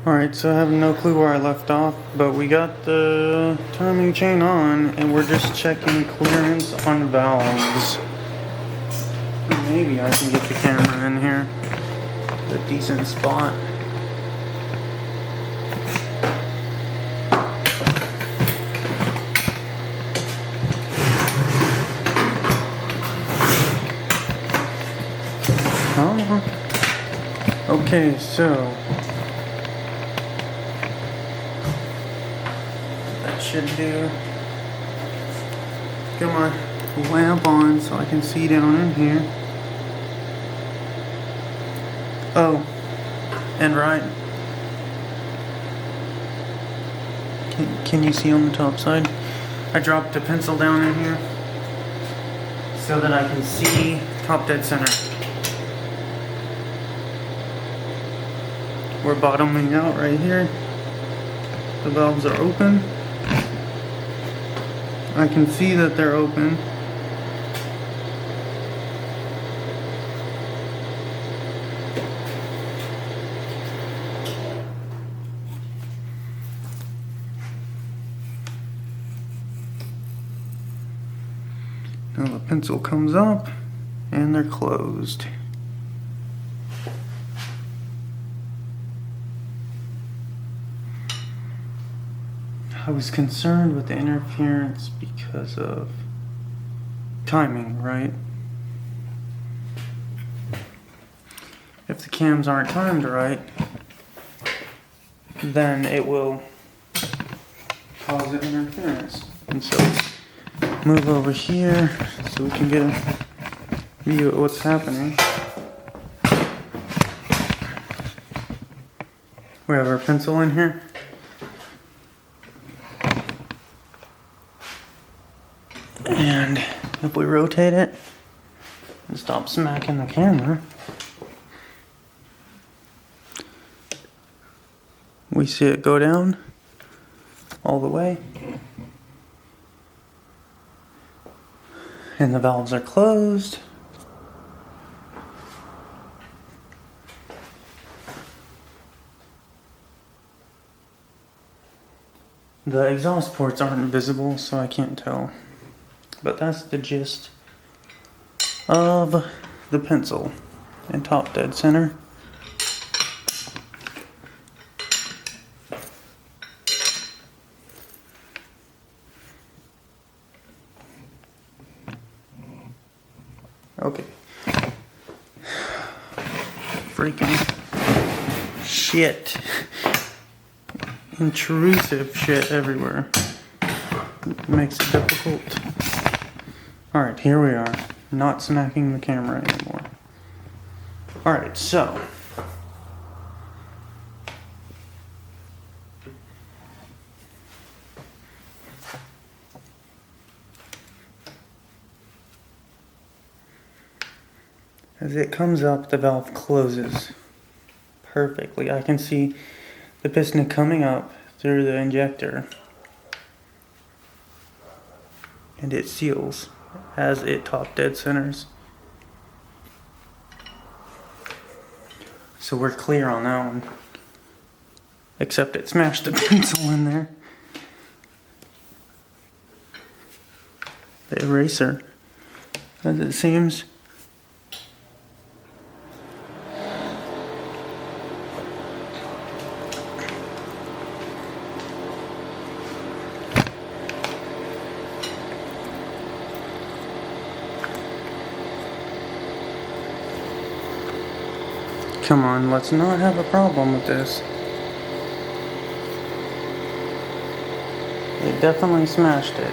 Alright, so I have no clue where I left off, but we got the timing chain on, and we're just checking clearance on valves. Maybe I can get the camera in here. A decent spot. Oh. Okay, so should do. Get my lamp on so I can see down in here. Oh, and right. Can you see on the top side? I dropped a pencil down in here so that I can see top dead center. We're bottoming out right here. The valves are open. I can see that they're open. Now the pencil comes up and they're closed. I was concerned with the interference because of timing, right? If the cams aren't timed right, then it will cause an interference. And so move over here so we can get a view of what's happening. We have our pencil in here. And if we rotate it and stop smacking the camera, we see it go down all the way. And the valves are closed. The exhaust ports aren't visible, so I can't tell. But that's the gist of the pencil and top dead center. Okay. Freaking shit. Intrusive shit everywhere. It makes it difficult. Alright, here we are. Not smacking the camera anymore. Alright, so as it comes up, the valve closes perfectly. I can see the piston coming up through the injector, and it seals as it top dead centers. So we're clear on that one. Except it smashed the pencil in there. The eraser, as it seems. Come on, let's not have a problem with this. It definitely smashed it.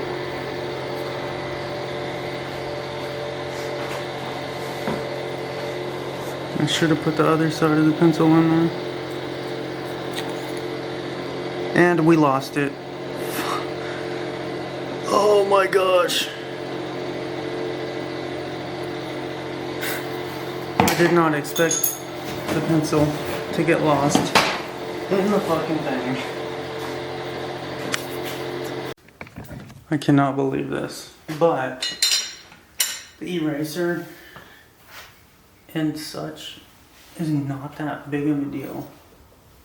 I should have put the other side of the pencil in there. And we lost it. Oh my gosh. I did not expect the pencil to get lost in the fucking thing. I cannot believe this, but the eraser and such is not that big of a deal.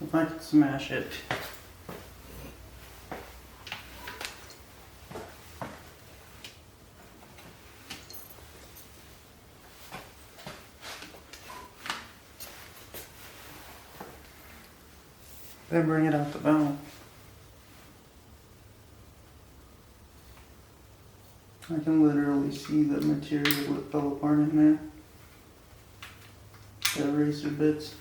If I could smash it. Then bring it out the valve. I can literally see the material that fell apart in there. The eraser bits.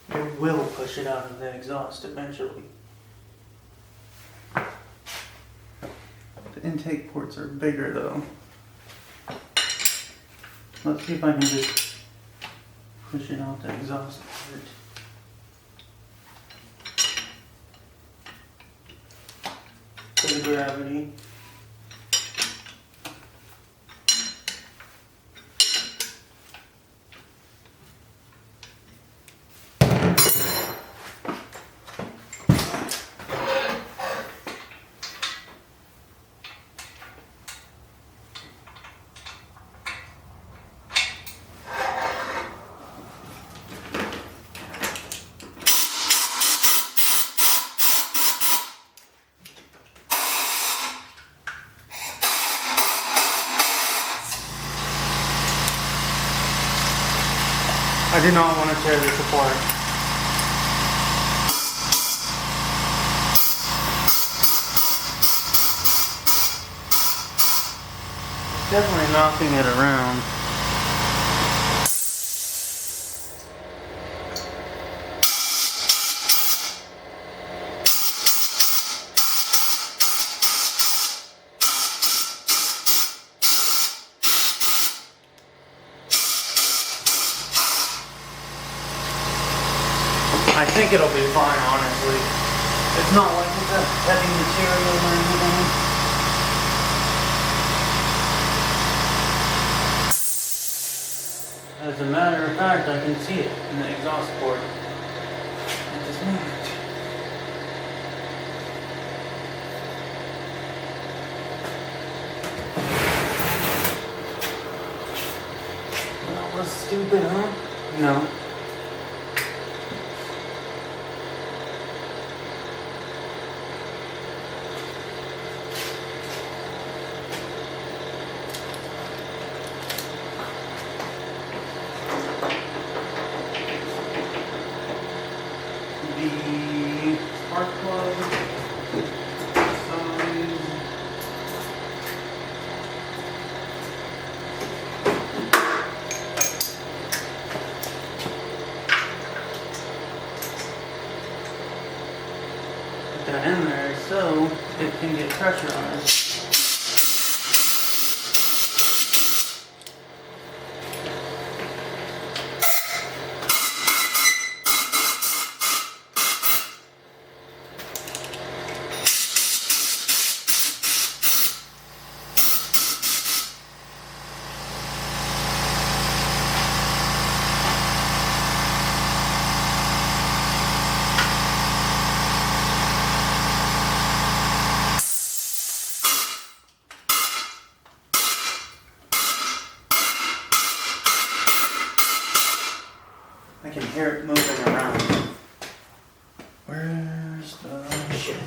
It will push it out of the exhaust eventually. The intake ports are bigger though. Let's see if I can just push it out the exhaust port. For the gravity. I do not want to tear this apart. Definitely knocking it around. I think it'll be fine, honestly. It's not like it's a heavy material or anything. As a matter of fact, I can see it in the exhaust port. It just moved. That was stupid, huh? No. The spark plug size. Put that in there so it can get pressurized. I can hear it moving around. Where's the shit?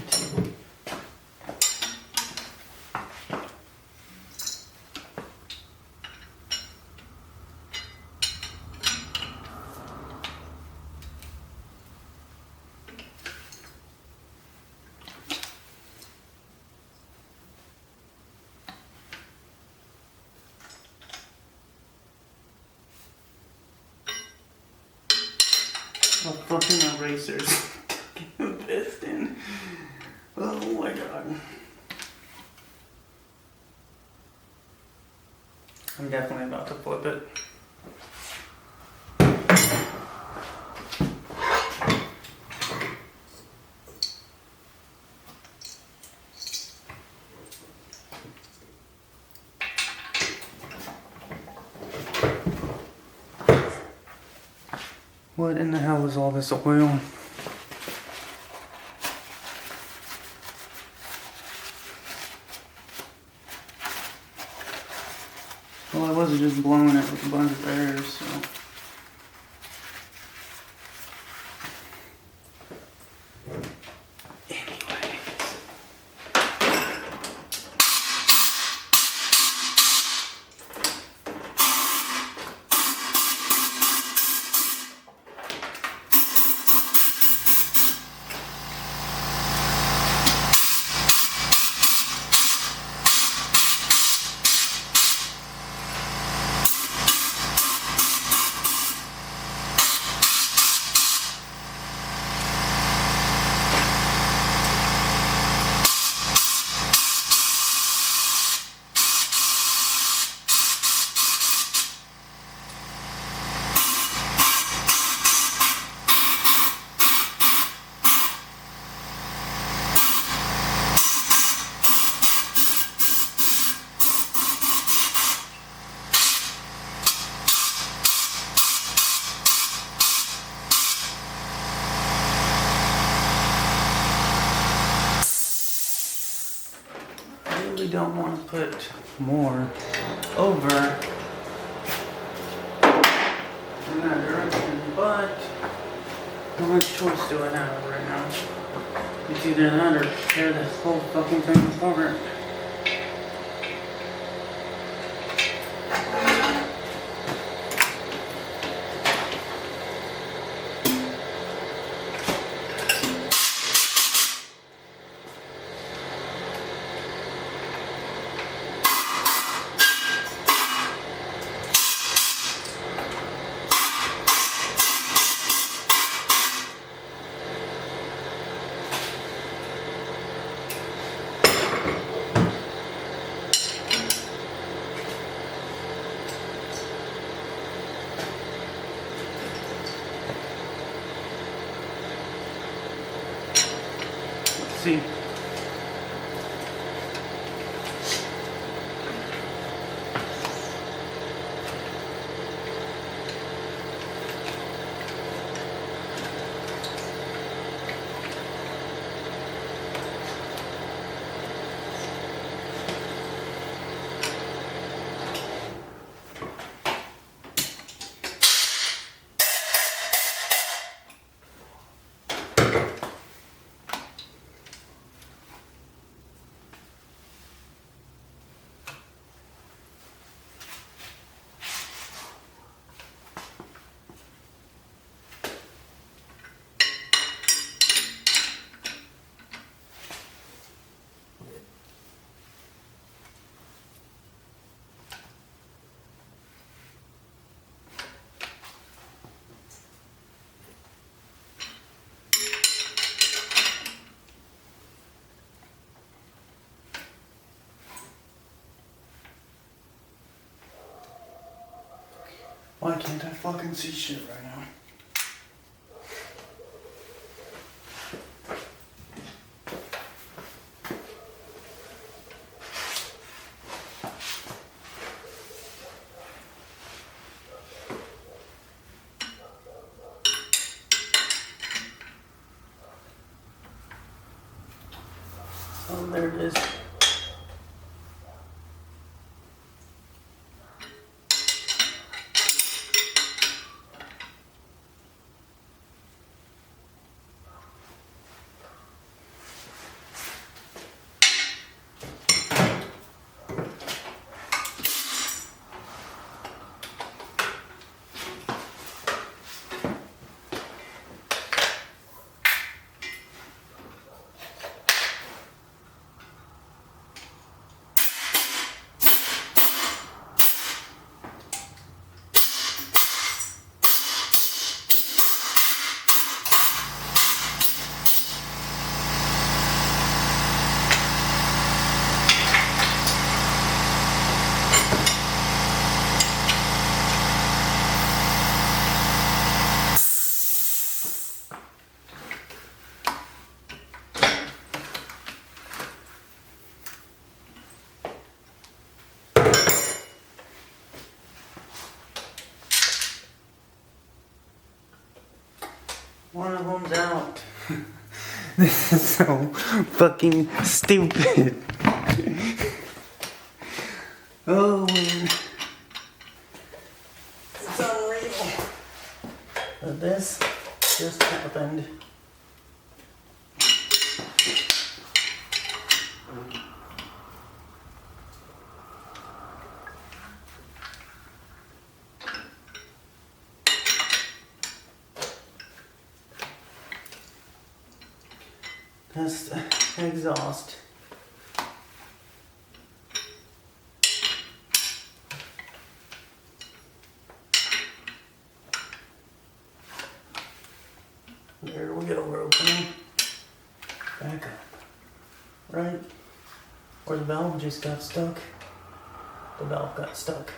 Oh, fucking erasers. Piston. Oh my god. I'm definitely about to flip it. What in the hell is all this oil? Well, I wasn't just blowing it with a bunch of air, so. Don't want to put more over in that direction, but how much choice do I have right now? It's either that or tear this whole fucking thing apart. See. Why can't I fucking see shit right now? Oh, there it is. One of them's out. This is so fucking stupid. Oh man. this just happened. Test exhaust. There we go, we're opening. Back up. Right? Or the valve just got stuck. The valve got stuck.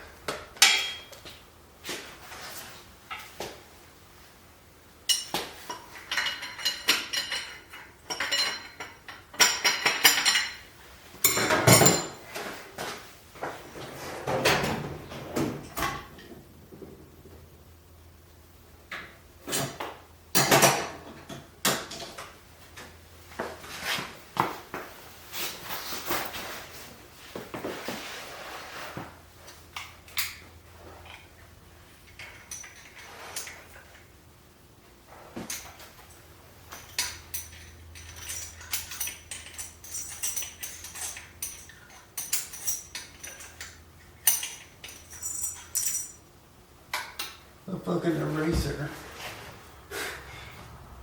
The fucking eraser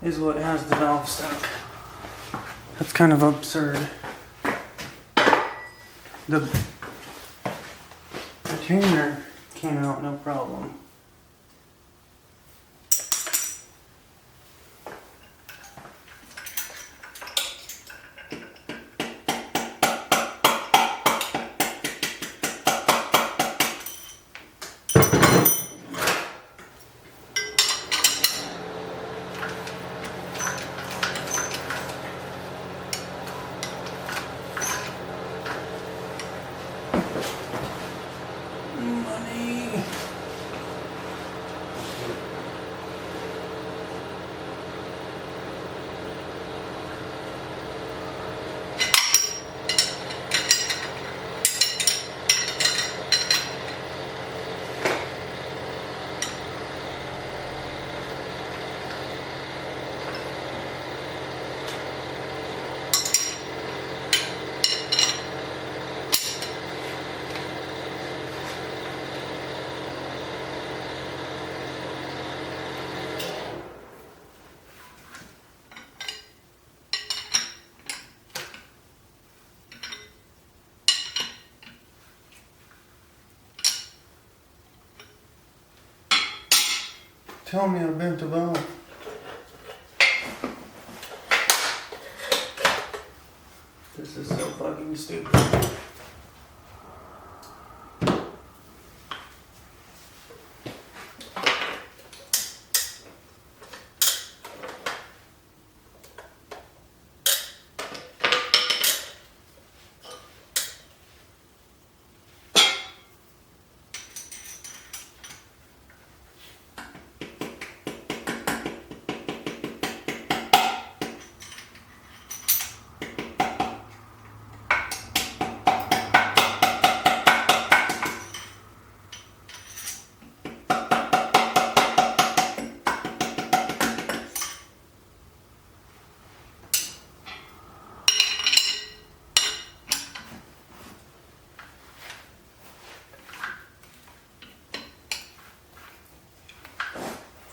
is what has the valve stuck. That's kind of absurd. The retainer came out no problem. Money. Tell me I bent the valve. This is so fucking stupid.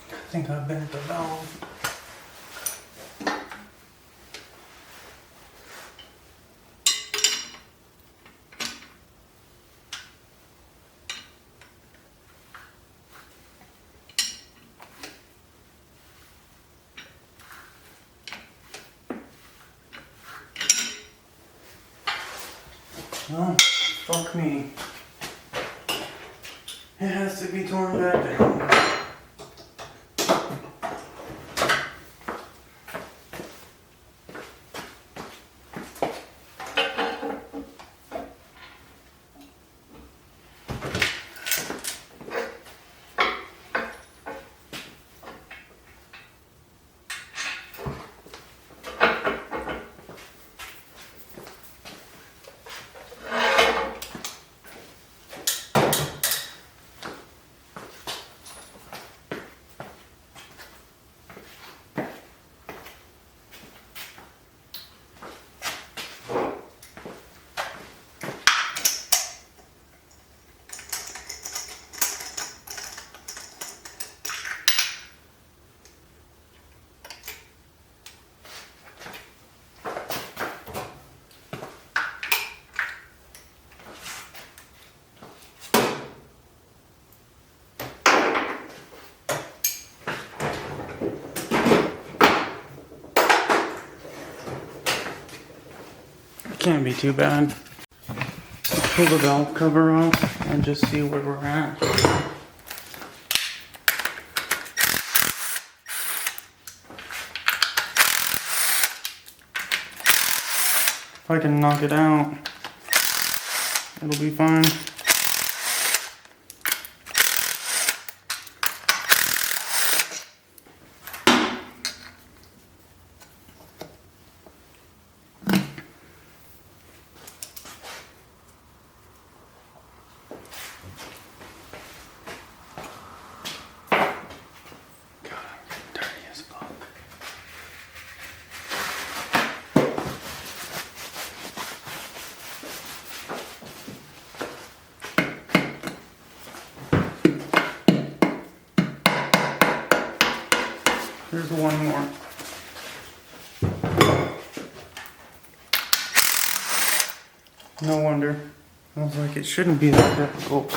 I think I bent the valve. Well, fuck me. It has to be torn back down. Can't be too bad. Let's pull the valve cover off and just see where we're at. If I can knock it out, it'll be fine. There's one more. No wonder. I was like, it shouldn't be that difficult.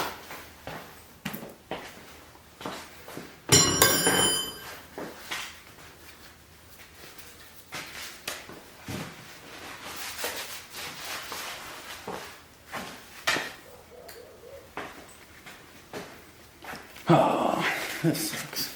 Oh, this sucks.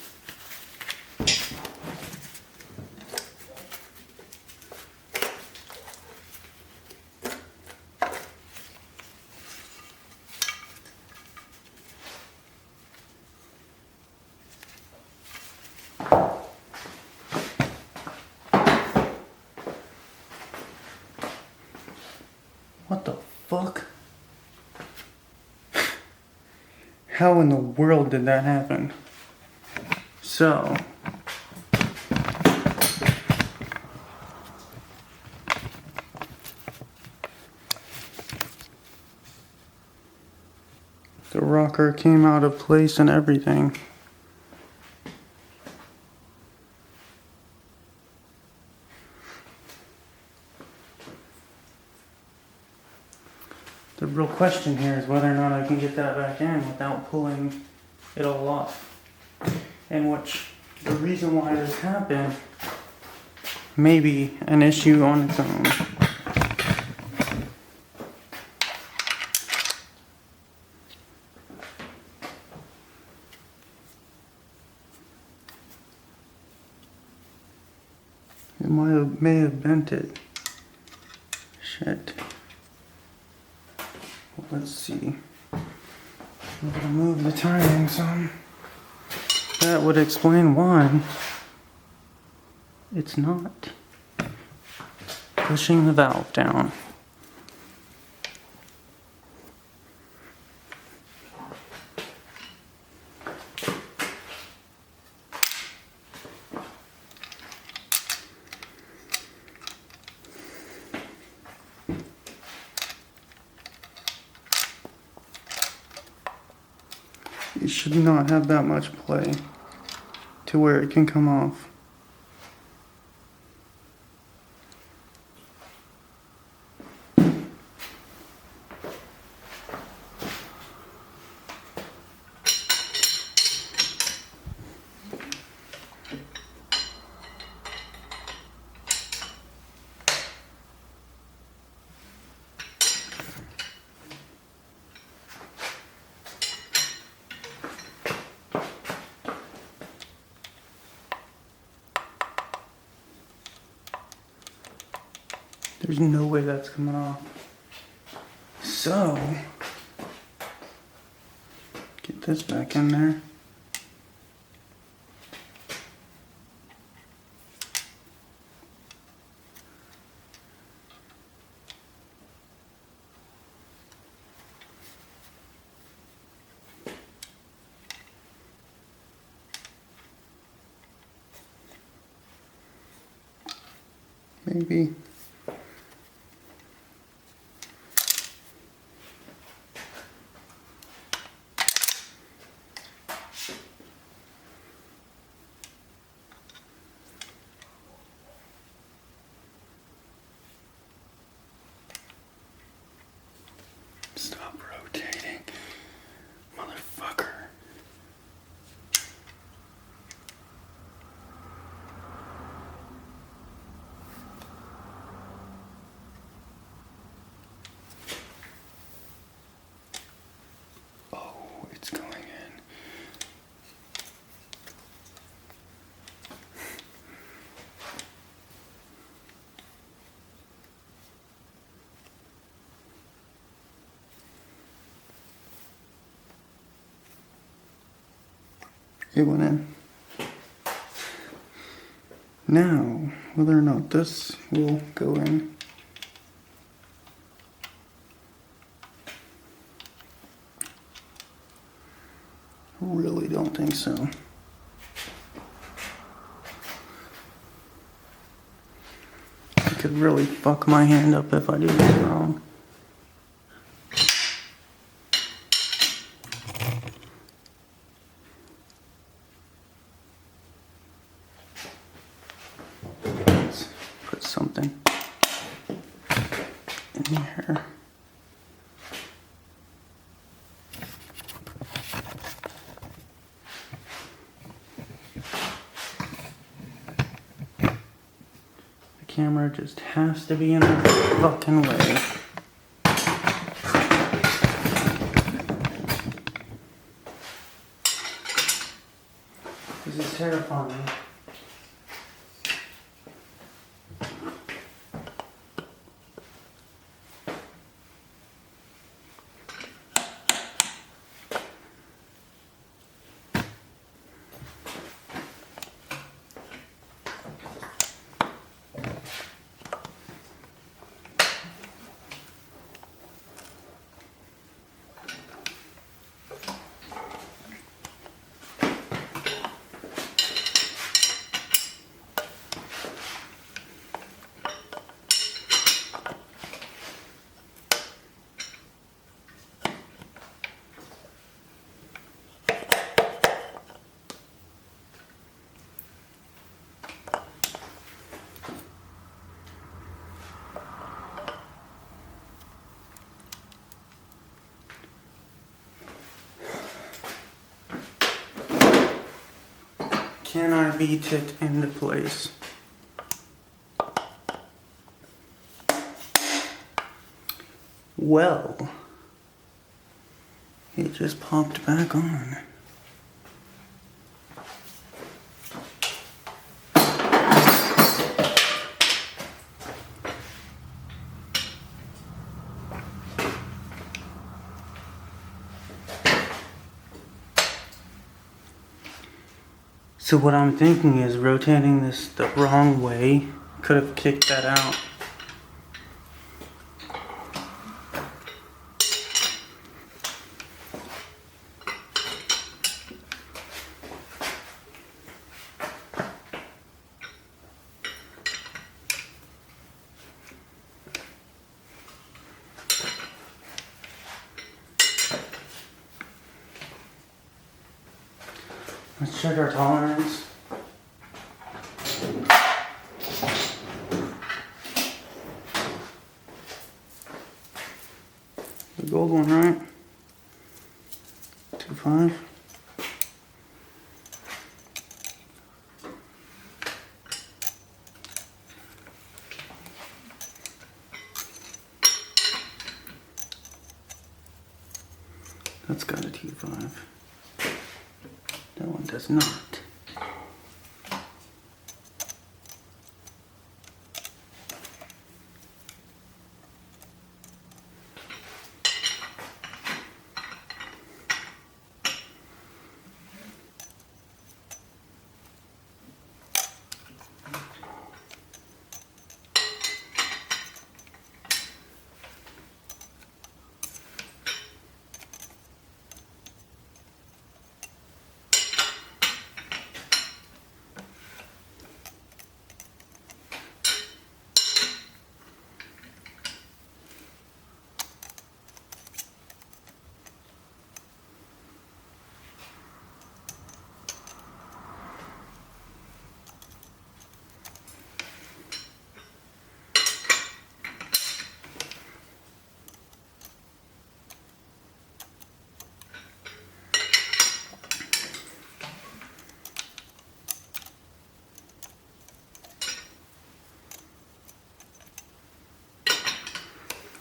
What the fuck? How in the world did that happen? So, the rocker came out of place and everything. The real question here is whether or not I can get that back in without pulling it all off. And which, the reason why this happened may be an issue on its own. It may have bent it. Shit. Let's see. I'm gonna move the timing some. That would explain why it's not pushing the valve down. It should not have that much play to where it can come off. There's no way that's coming off. So, get this back in there. Maybe. Stop rotating, motherfucker. it's going in. It went in. Now, whether or not this will go in. Really don't think so. I could really fuck my hand up if I do this wrong. Let's put something in here. Camera just has to be in the fucking way. This is terrifying. Can I beat it into place? Well, it just popped back on. So what I'm thinking is rotating this the wrong way could have kicked that out. Let's check our tolerance. The gold one, right? 2.5. That's got a T5. That one does not.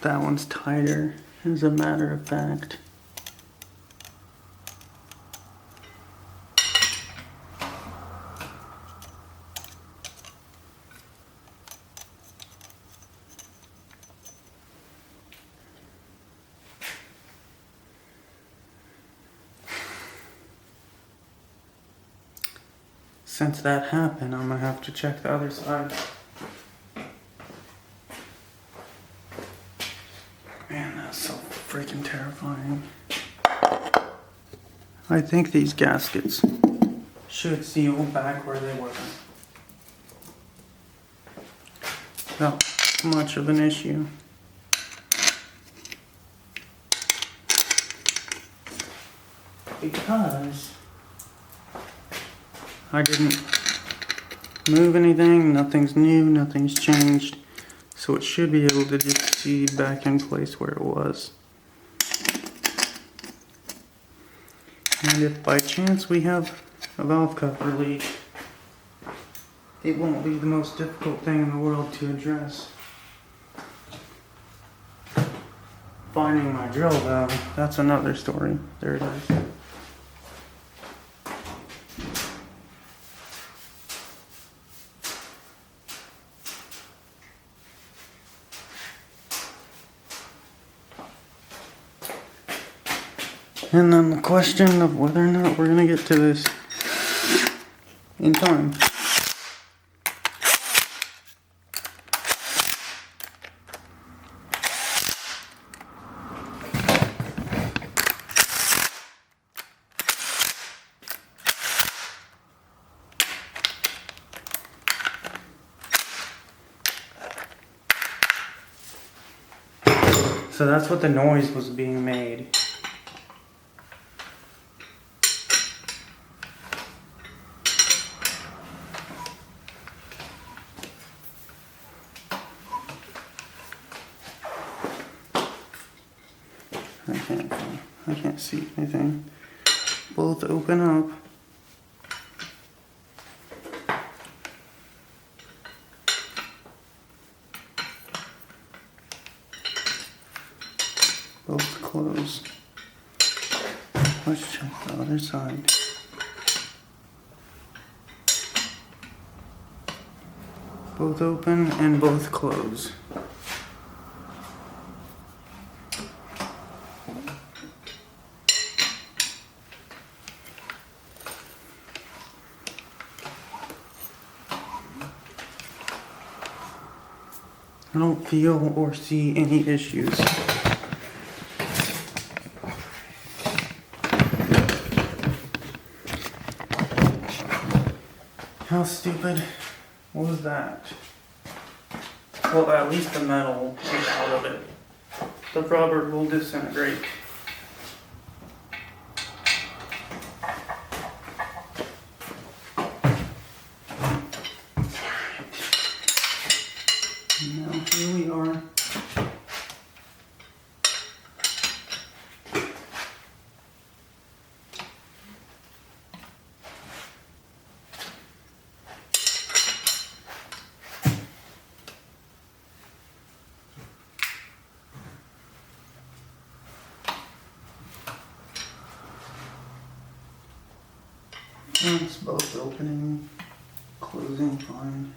That one's tighter, as a matter of fact. since that happened, I'm gonna have to check the other side. Man, that's so freaking terrifying. I think these gaskets should seal back where they were. Not much of an issue. Because I didn't move anything, nothing's new, nothing's changed. So it should be able to just see back in place where it was. And if by chance we have a valve cover leak, it won't be the most difficult thing in the world to address. Finding my drill though, that's another story. There it is. And then the question of whether or not we're gonna get to this in time. So that's what the noise was being made. I can't see anything. Both open up. Both close. Let's check the other side. Both open and both close. I don't feel or see any issues. How stupid was that? Well, at least the metal is out of it. The rubber will disintegrate. Now here we are. And it's both opening, closing fine.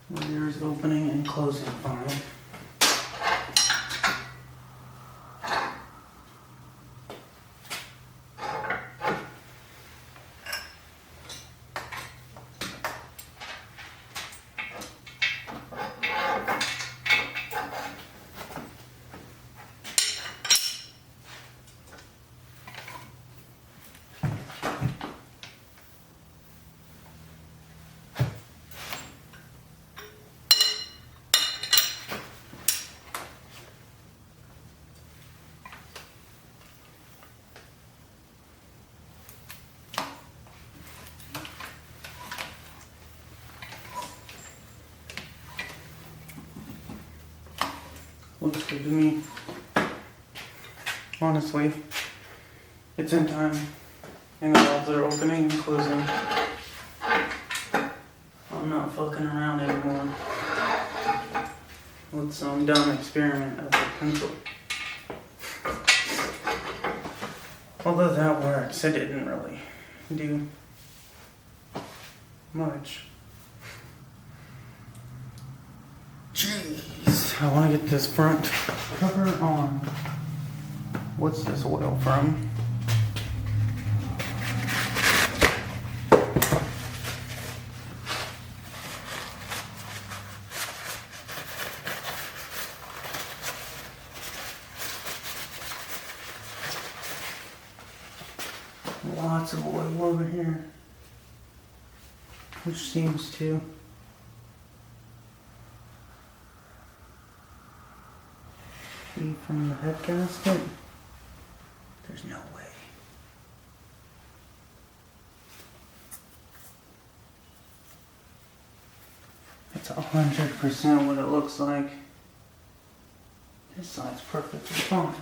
There's opening and closing fine. Looks good to me. Honestly, it's in time. And the valves are opening and closing. I'm not fucking around anymore with some dumb experiment of a pencil. Although that works, it didn't really do much. Jeez, I want to get this front cover on. What's this oil from? Lots of oil over here, which seems to be from the head gasket. There's no way. It's 100% what it looks like. This side's perfectly fine.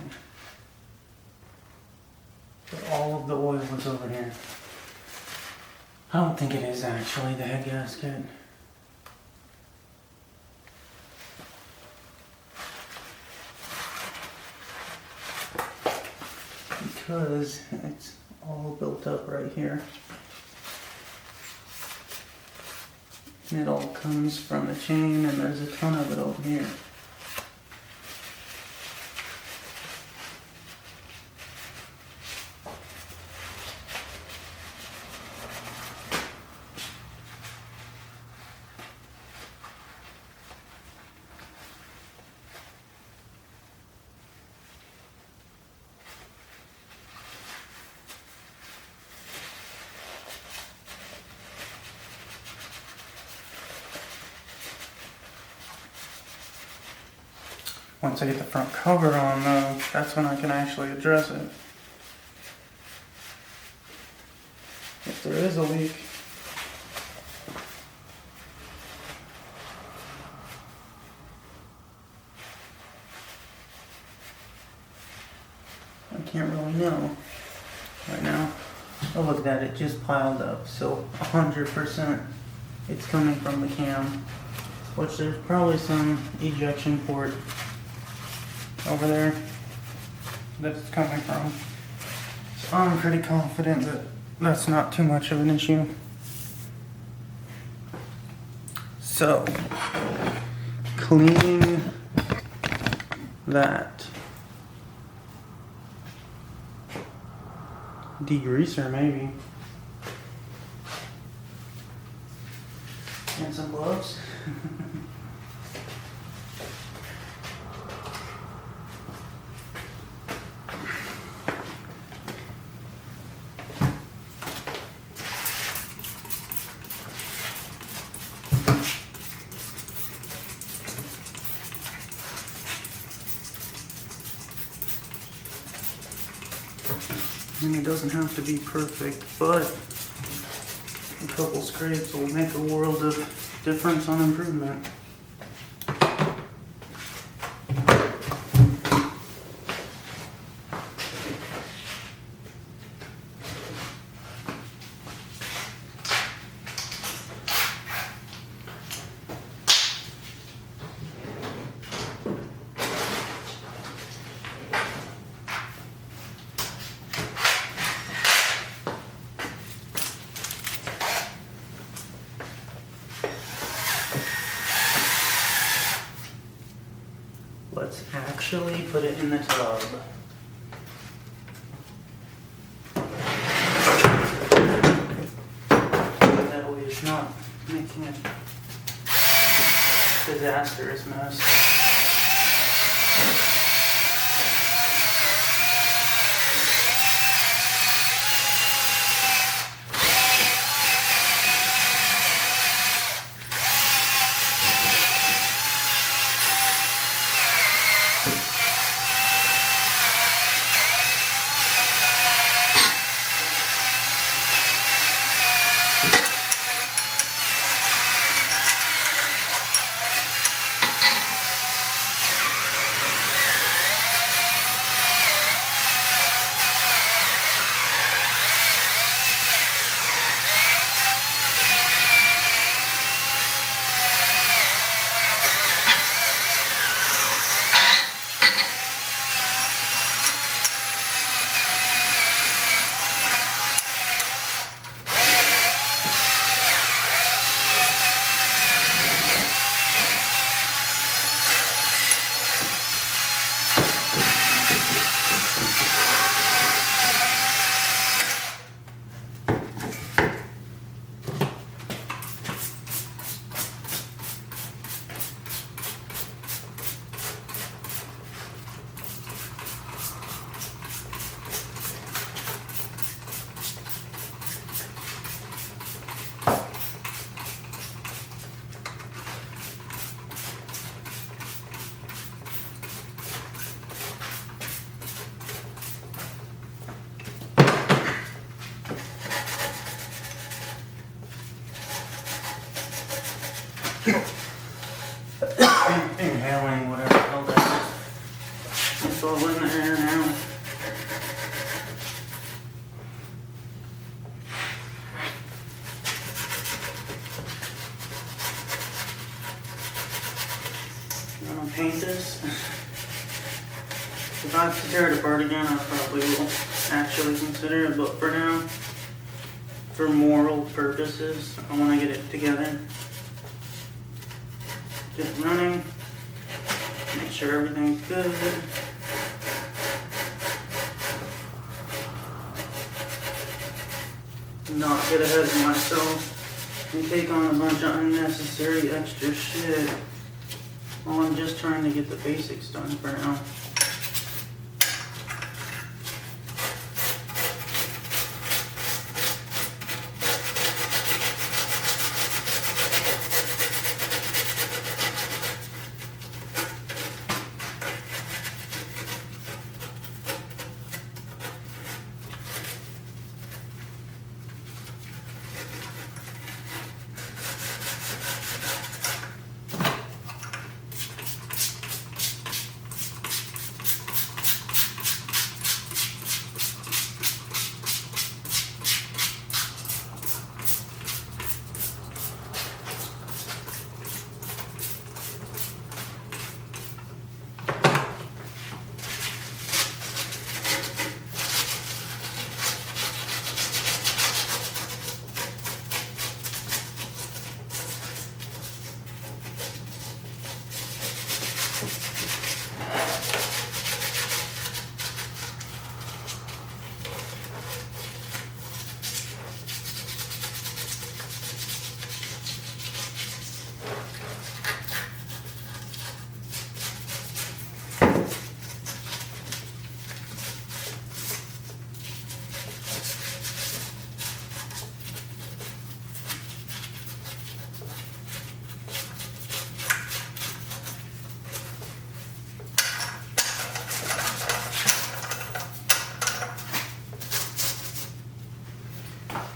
But all of the oil is over here. I don't think it is actually the head gasket. Because it's all built up right here. And it all comes from the chain, and there's a ton of it over here. Once I get the front cover on though, that's when I can actually address it. If there is a leak, I can't really know right now. Oh, look at that, it just piled up. So 100% it's coming from the cam, which there's probably some ejection port over there that it's coming from. So I'm pretty confident that that's not too much of an issue. So, cleaning that. Degreaser maybe. And some gloves. And it doesn't have to be perfect, but a couple scrapes will make a world of difference on improvement. Let's actually put it in the tub. That way it's not making a disastrous mess. Inhaling whatever hell that is. It's all in the air now. I'm gonna paint this. If I have to tear it apart again, I probably will actually consider it, but for now, for moral purposes, I want to get it together. Get it running, make sure everything's good. Not get ahead of myself and take on a bunch of unnecessary extra shit while I'm just trying to get the basics done for now.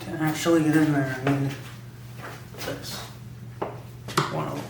To actually get in there, I need this. One of them.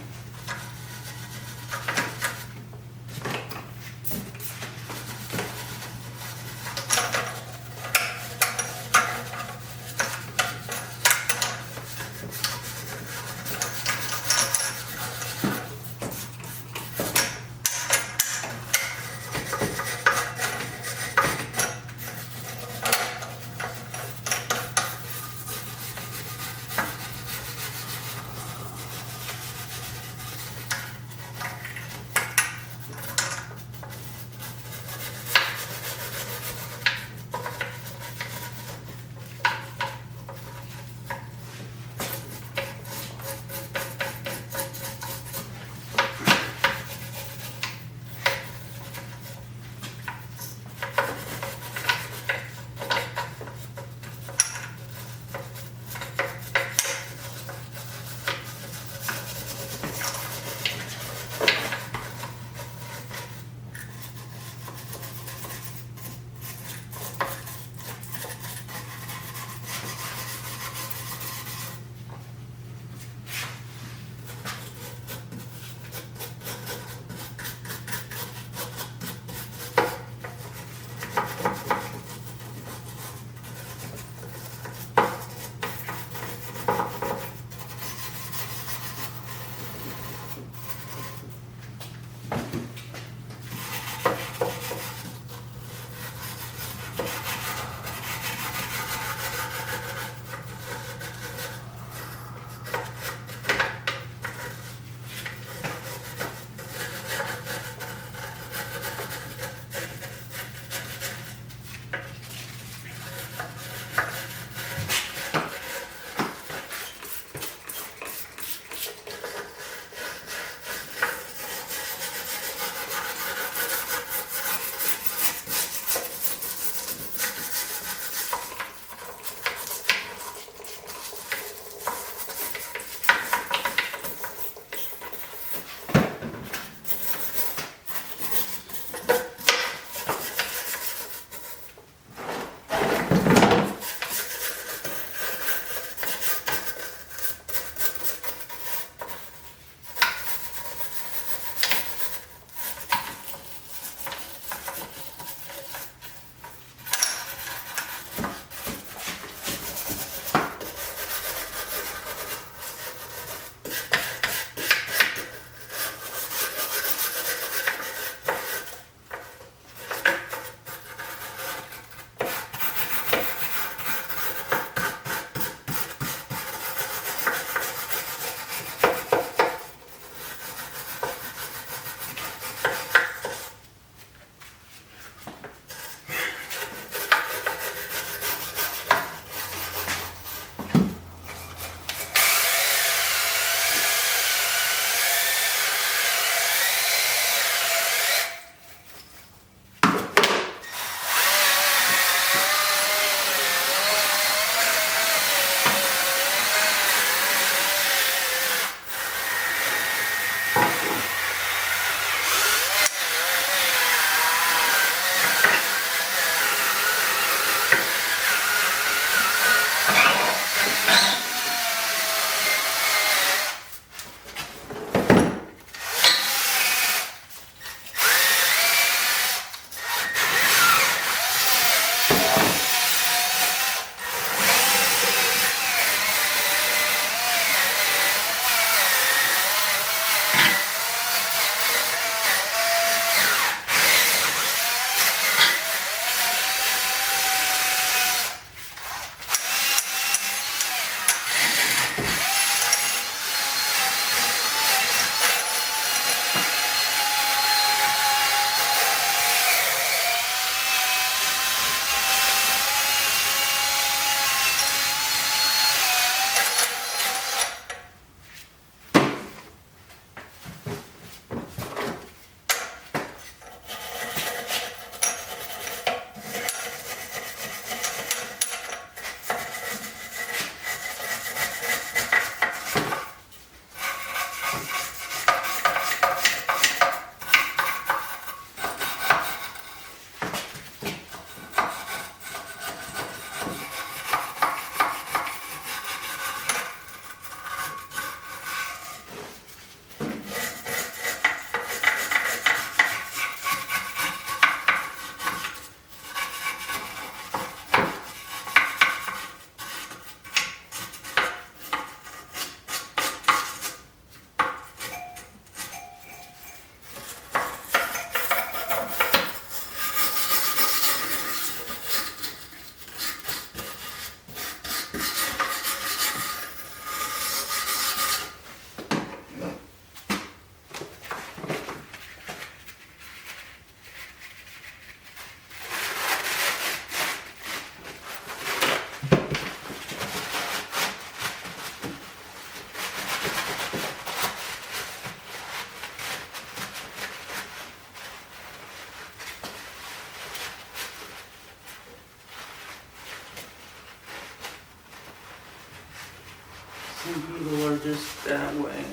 Some people are just that way.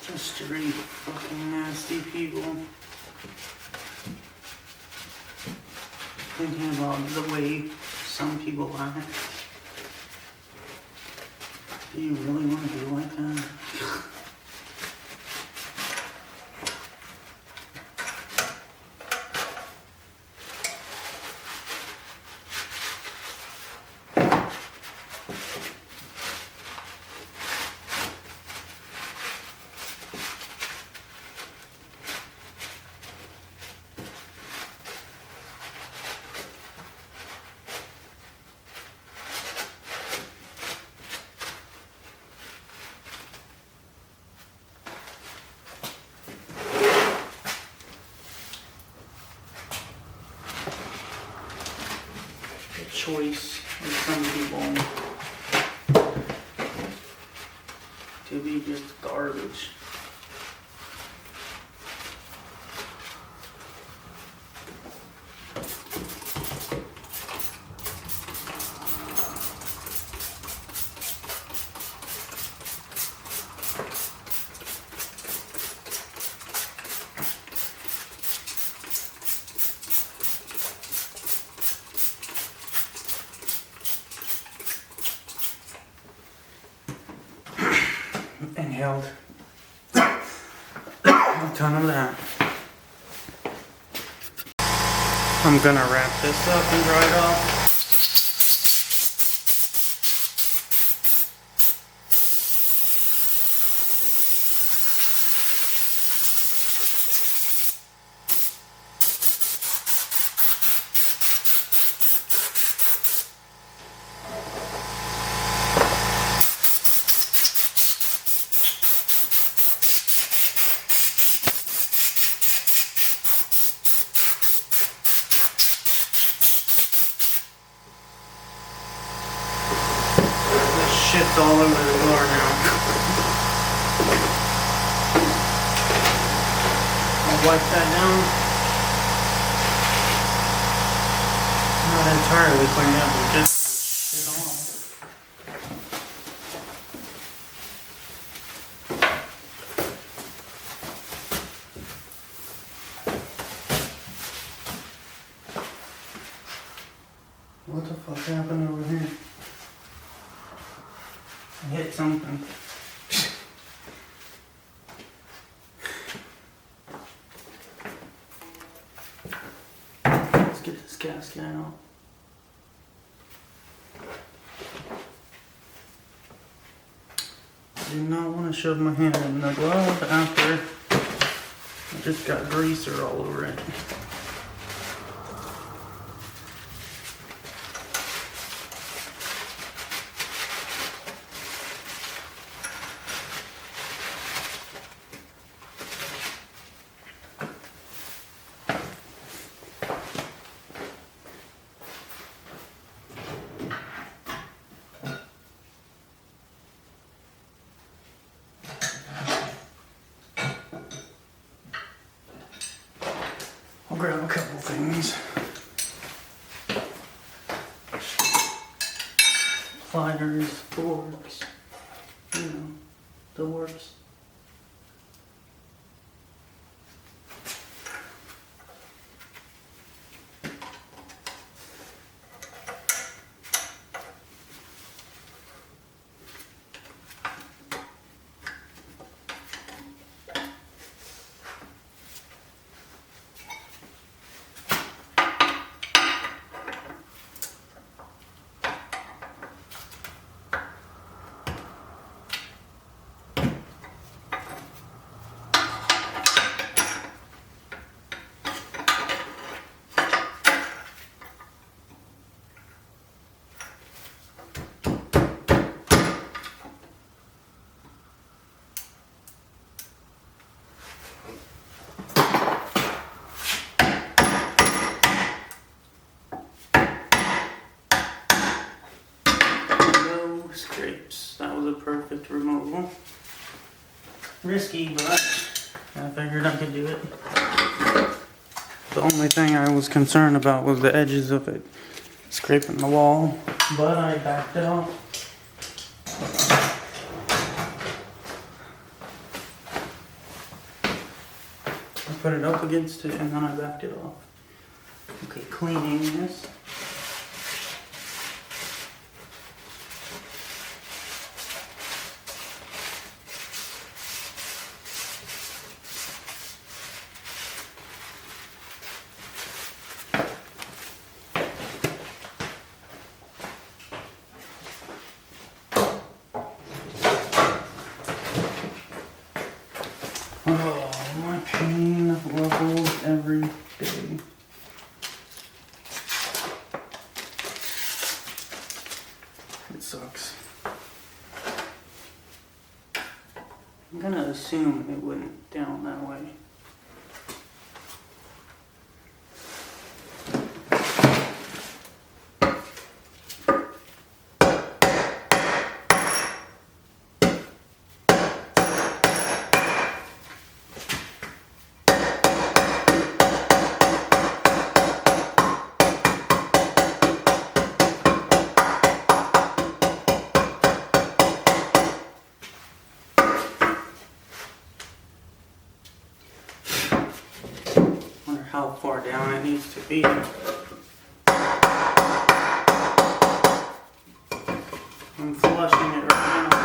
Just straight fucking nasty people. Thinking about the way some people act. Do you really want to be like that? Choice of some people to be just garbage. Inhaled a ton of that. I'm gonna wrap this up and dry it off. Shit's all over the floor now. I'll wipe that down. Not entirely clean up, but just shit off. What the fuck happened over here? I hit something. Let's get this gasket out. I do not want to shove my hand in the glove after I just got greaser all over it. I'll grab a couple things. Pliers, forks, you know, the works. Scrapes. That was a perfect removal. Risky, but I figured I could do it. The only thing I was concerned about was the edges of it scraping the wall, but I backed it off. I put it up against it and then I backed it off. Okay, cleaning this. Oh, my pain levels every day. It sucks. I'm gonna assume it went down that way. How far down it needs to be. I'm flushing it right now.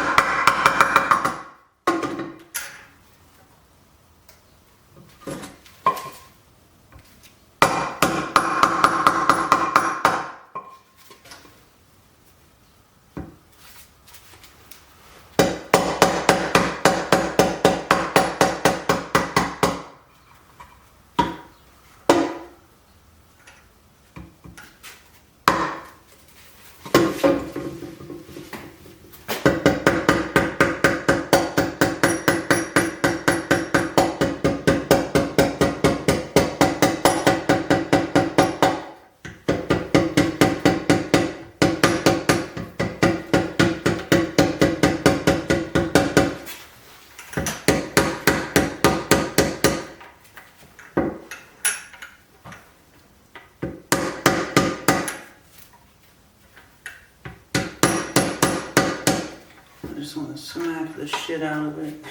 I just want to smack the shit out of it.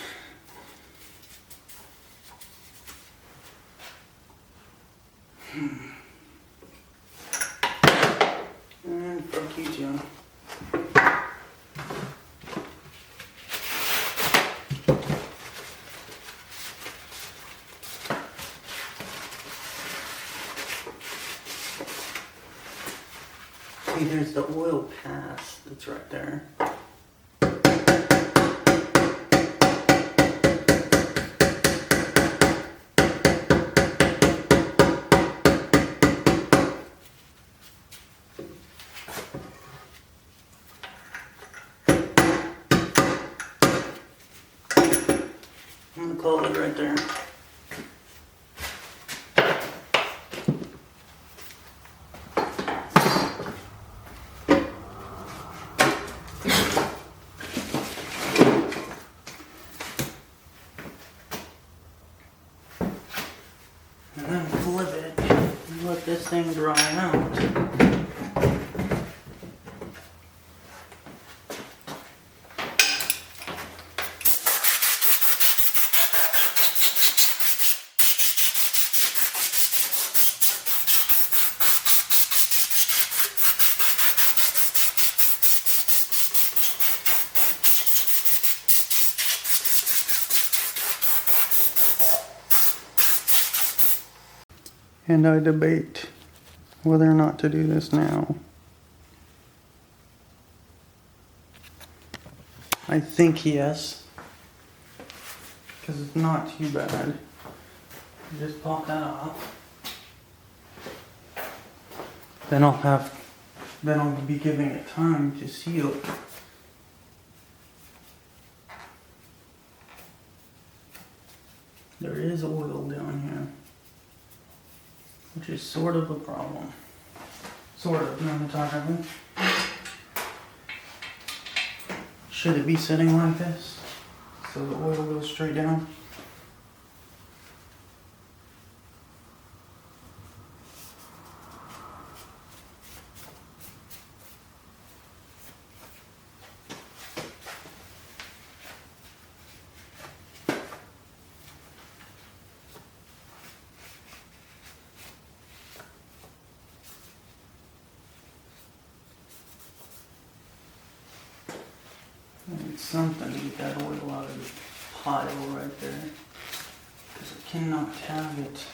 there's the oil pass that's right there. I'm gonna call it right there. And then flip it and let this thing dry out. And I debate whether or not to do this now. I think yes, because it's not too bad. Just pop that off. Then I'll be giving it time to seal. There is oil down here, which is sort of a problem. Sort of, not entirely. Should it be sitting like this so the oil goes straight down? It's something to get that oil out of the pile right there, because I cannot have it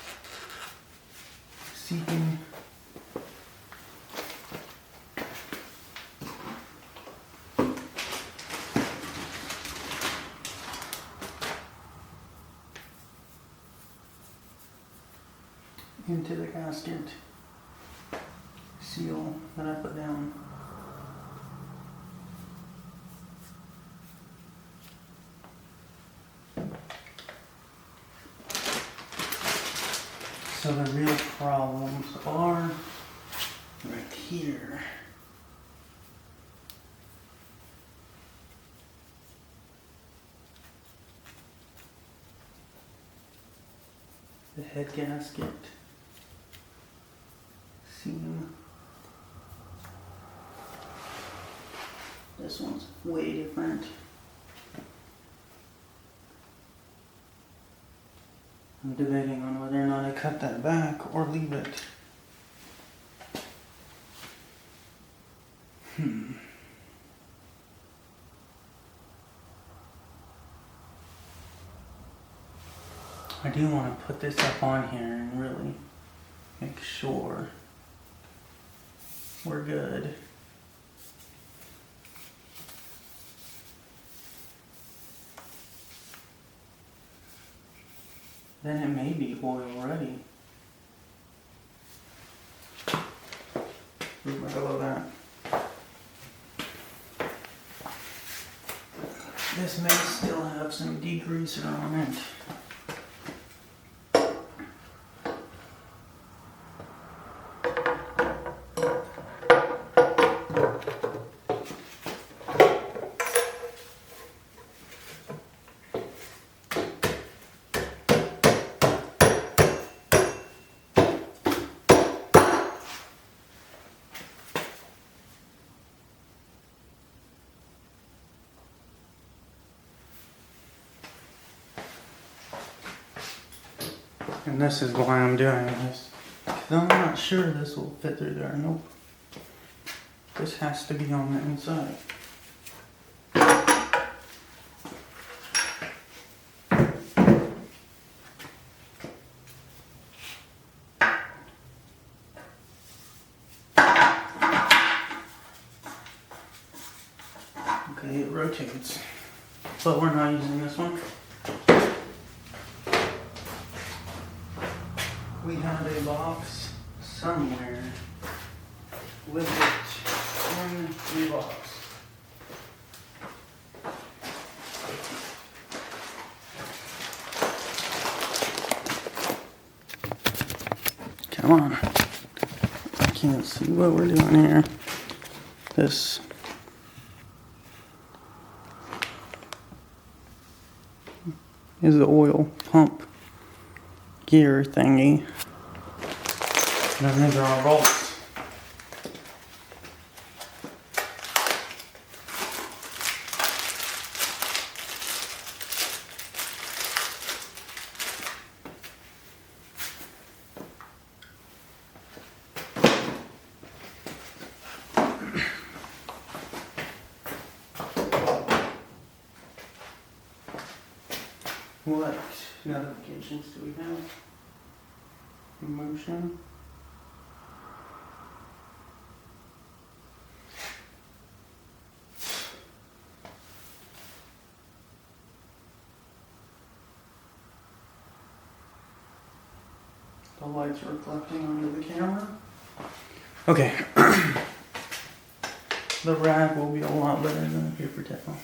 seeping. Into the gasket seal that I put down. So the real problems are right here. The head gasket seam. This one's way different. I'm debating on whether or not I cut that back or leave it. I do want to put this up on here and really make sure we're good. Then it may be oil ready. Right below that. This may still have some degreaser on it. And this is why I'm doing this. Because I'm not sure this will fit through there. Nope. This has to be on the inside. rotates. But we're not using this one. We have a box somewhere with it in the box. Come on. I can't see what we're doing here. This is the oil pump gear thingy. And these are our bolts. What notifications do we have? Motion. The lights are reflecting onto the camera. Okay. The rag will be a lot better than a paper towel.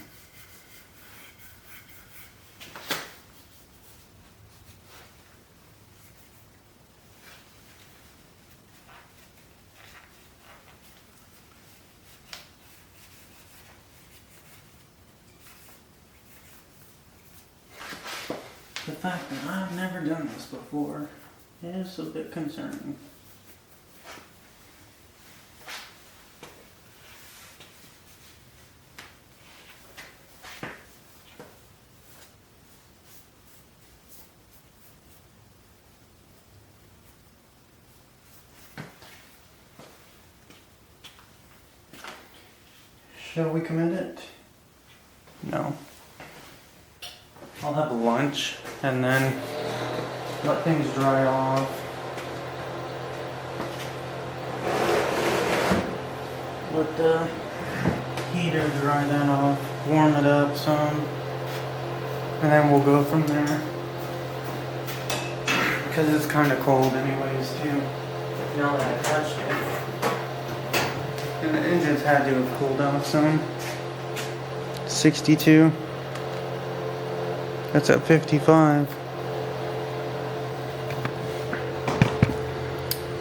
The fact that I've never done this before is a bit concerning. Shall we commit it? No. I'll have lunch and then let things dry off. Let the heater dry that off, warm it up some, and then we'll go from there. Because it's kind of cold anyways too, now that I touched it. And the engines had to have cooled off some. 62. That's at 55.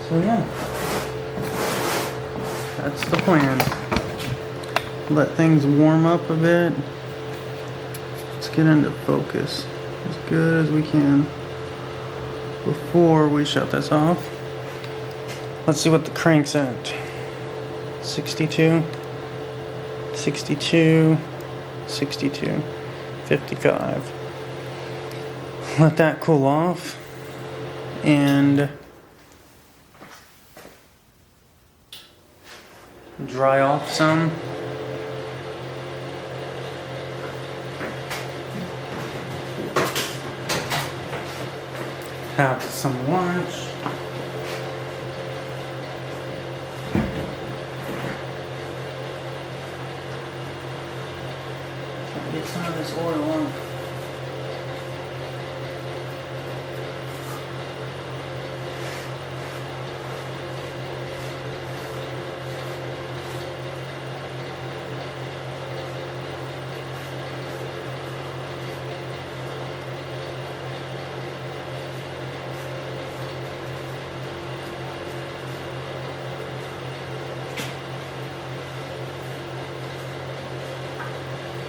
So yeah, that's the plan. Let things warm up a bit. Let's get into focus as good as we can before we shut this off. Let's see what the crank's at. 62, 62, 62, 55. Let that cool off and dry off some. Have some lunch. Get some of this oil on.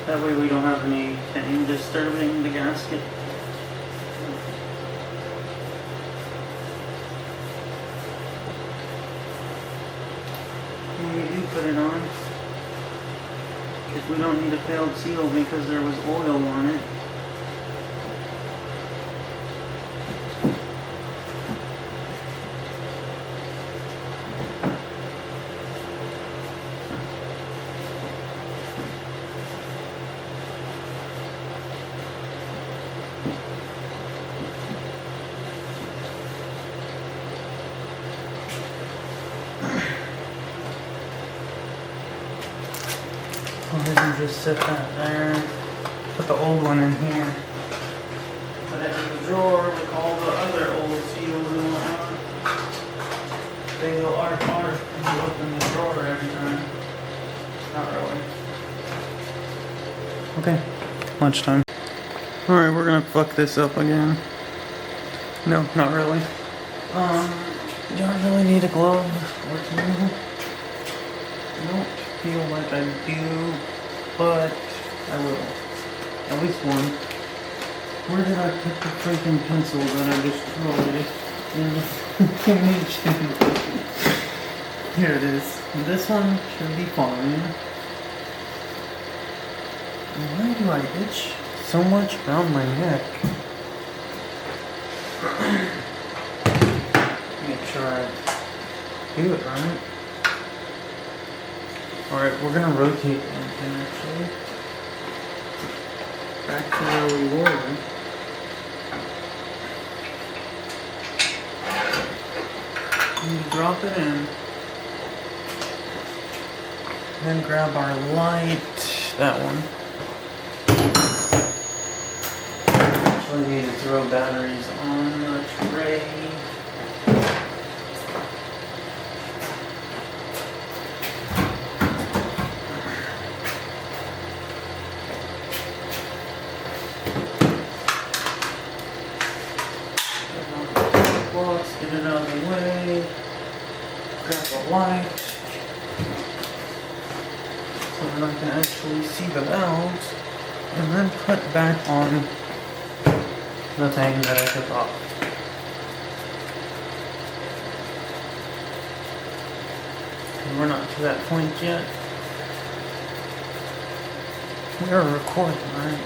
That way we don't have anything disturbing the gasket. When we do put it on, because we don't need a failed seal because there was oil on it. Ladies and just set that there. Put the old one in here. Put it in the drawer with all the other old seals and whatnot. They go arf and you open the drawer every time. Not really. Okay, lunchtime. Alright, we're gonna fuck this up again. No, not really. Do I really need a glove or two? I don't feel like I do, but I will. At least one. Where did I put the freaking pencil that I destroyed? Here it is. This one should be fine. Why do I itch so much around my neck? Make sure I do it right. Alright, we're gonna rotate everything actually. Back to where we were. And drop it in. Then grab our light, that one. Actually need to throw batteries on the tray. Get it out of the way. Grab the light. So that I can actually see the valves. And then put back on the thing that I took off. And we're not to that point yet. We are recording, right?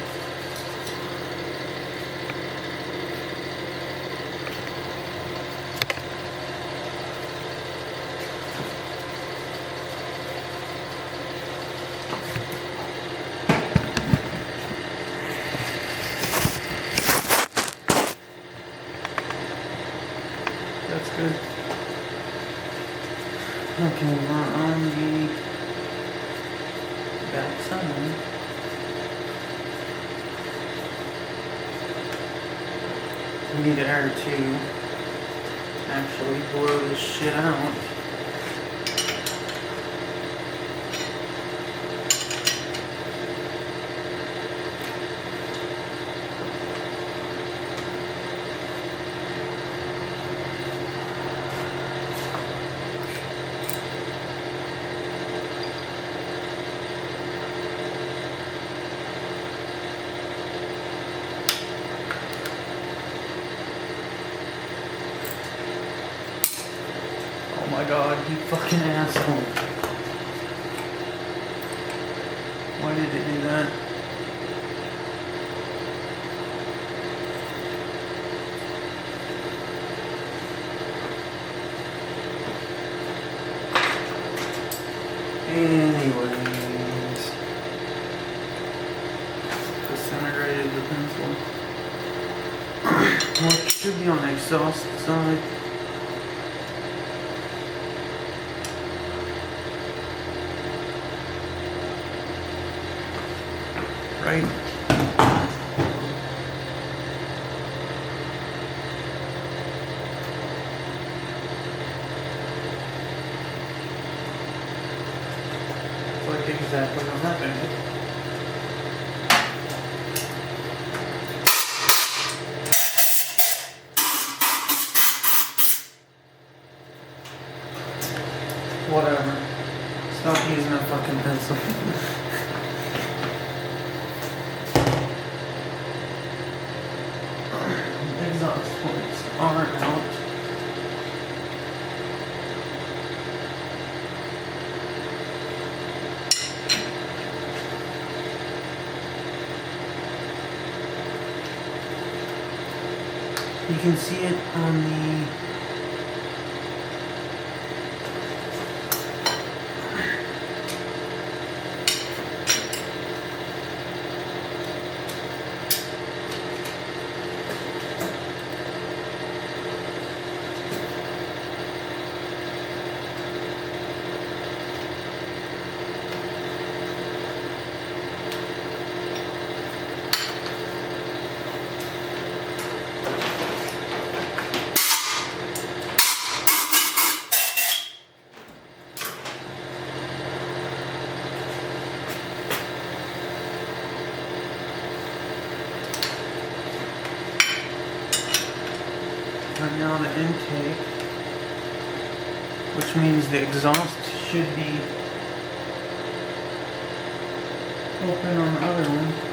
That's good. Okay, we're on the back side. We need air to actually blow this shit out. Oh my god, you fucking asshole. Why did it do that? Anyways. Disintegrated the pencil. Well, it should be on the exhaust side. Right? It's like exactly what happened. Whatever. Stop using a fucking pencil. Exhaust ports are out. You can see it on the And now the intake, which means the exhaust should be open on the other one.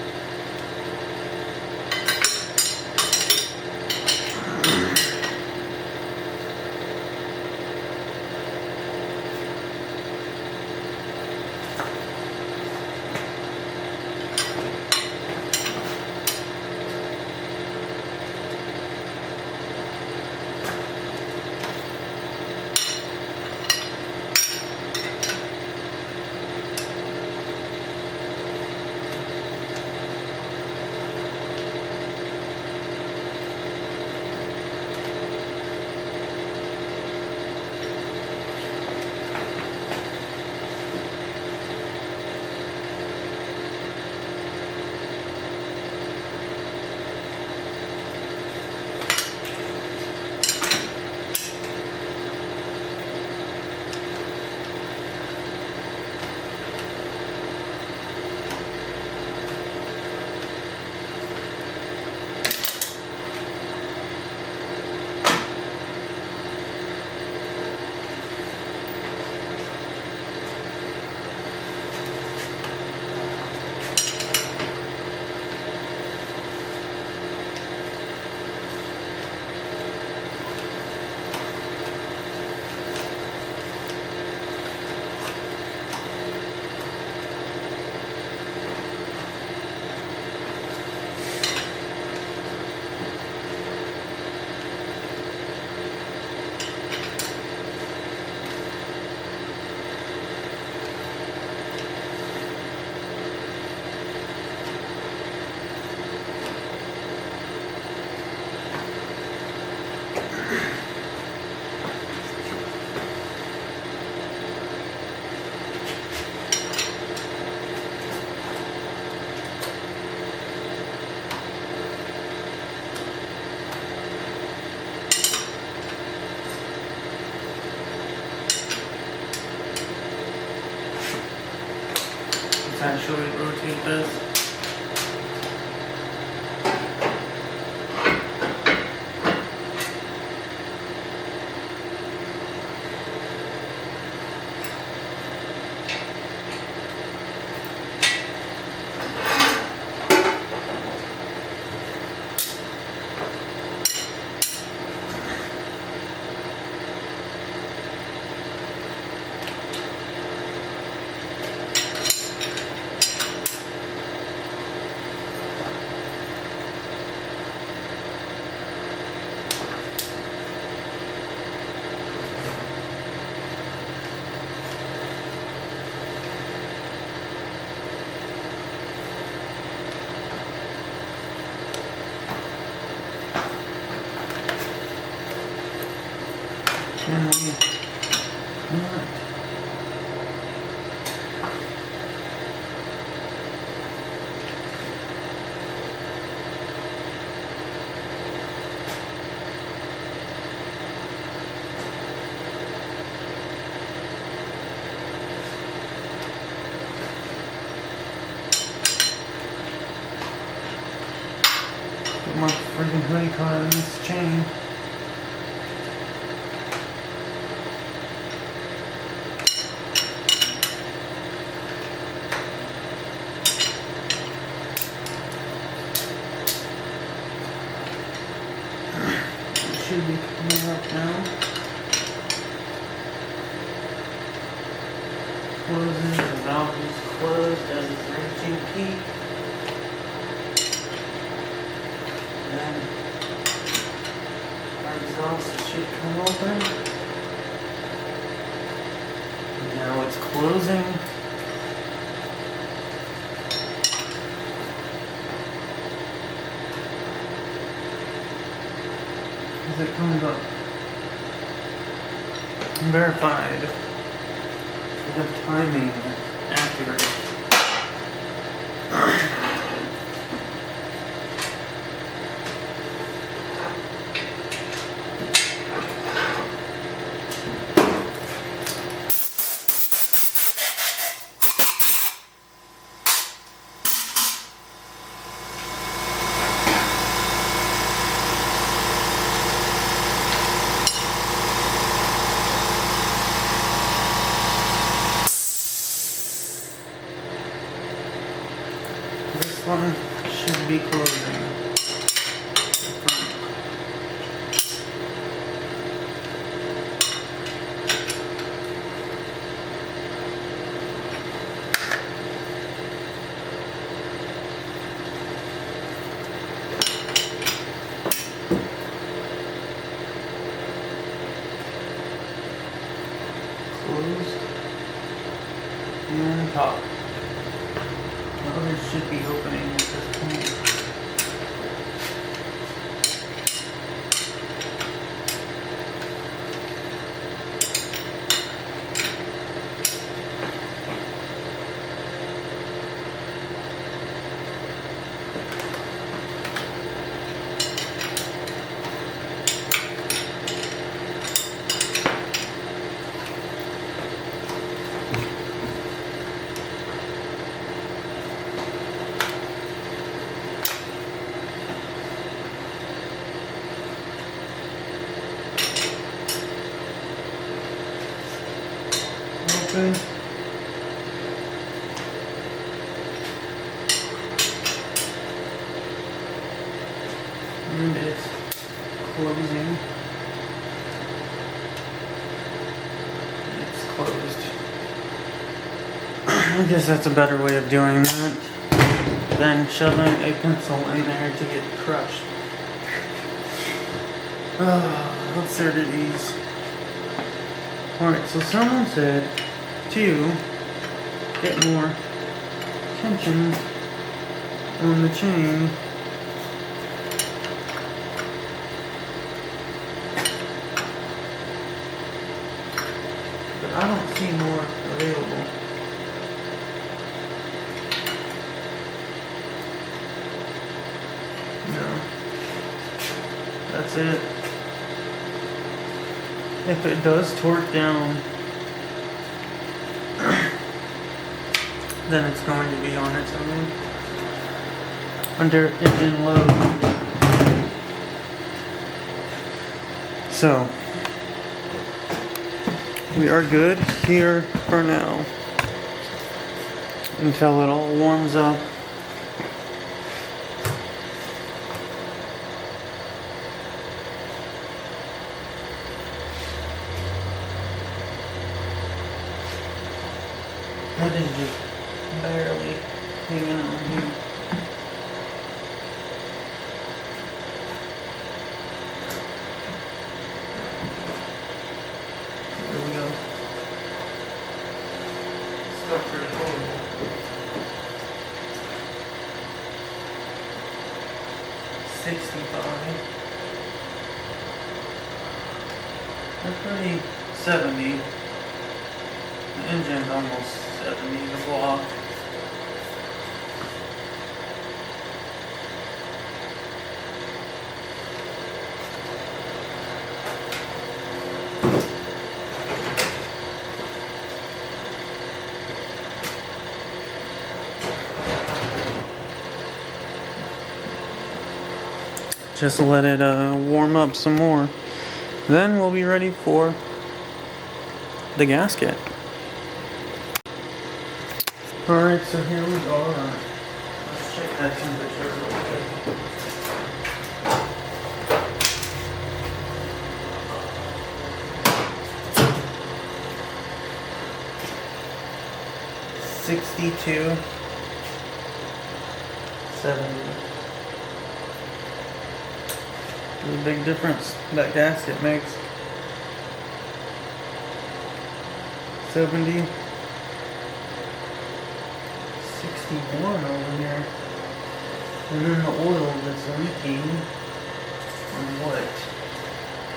Actually rotate this. Put my freaking hoodie collar in this chain. Should be coming up now. Closing, the valve is closed as it's reaching peak. Then our exhaust should come open. Now it's closing. As it comes up. Verified. The timing accurate. closed. And top. The others should be opening at this point. Open. And it's closing. It's closed. I guess that's a better way of doing that than shoving a pencil in there to get crushed. Absurdities. Alright, so someone said to get more tension on the chain. But I don't see more available. No. That's it. If it does torque down, then it's going to be on its own under engine load. So we are good here for now until it all warms up. That is just barely hanging on here. There we go. Stuck pretty horrible. $65. They're pretty 70. The engine's almost 70 the block. Just let it warm up some more. Then we'll be ready for the gasket. Alright, so here we are. Let's check that temperature real quick. $62.70. There's a big difference that gasket makes. 70. 61 over here. And then the oil that's leaking. What?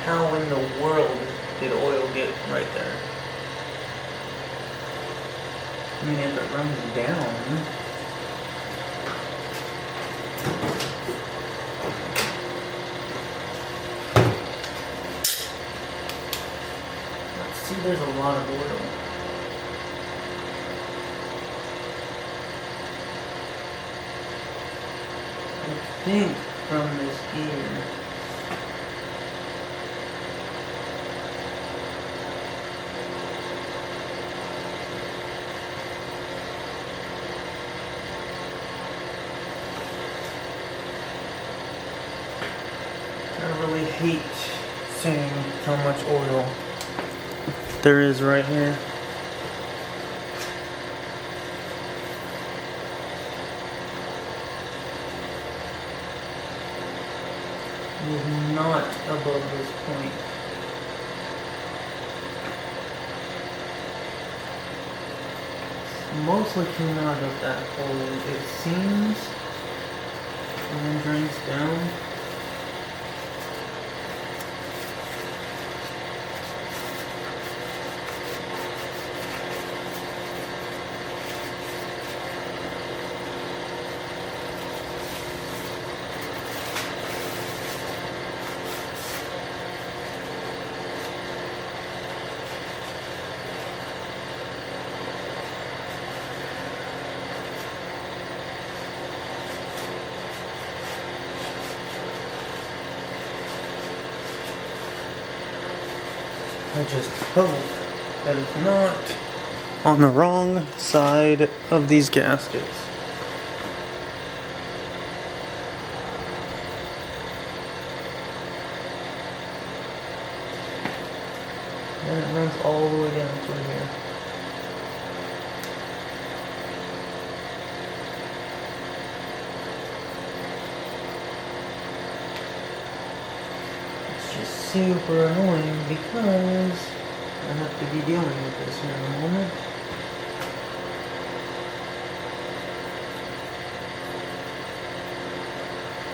How in the world did oil get right there? I mean, if it runs down. Let's see, there's a lot of oil. I think from this gear. I really hate seeing how much oil there is right here. It is not above this point. mostly came out of that hole, it seems, and then drains down. I just hope that it's not on the wrong side of these gaskets. And it runs all the way down through here. Super annoying because I have to be dealing with this in a moment.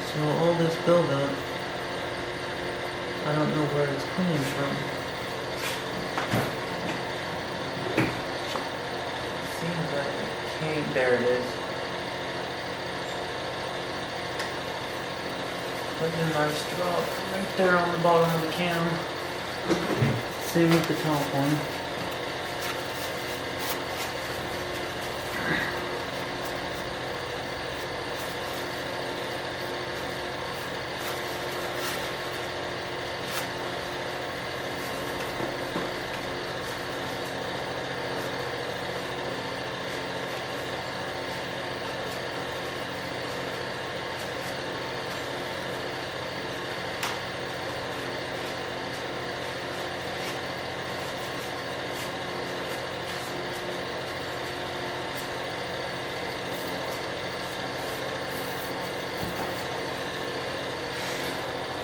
So all this buildup, I don't know where it's coming from. Seems like it came, there it is. There's a nice drop right there on the bottom of the cam. Same with the top one.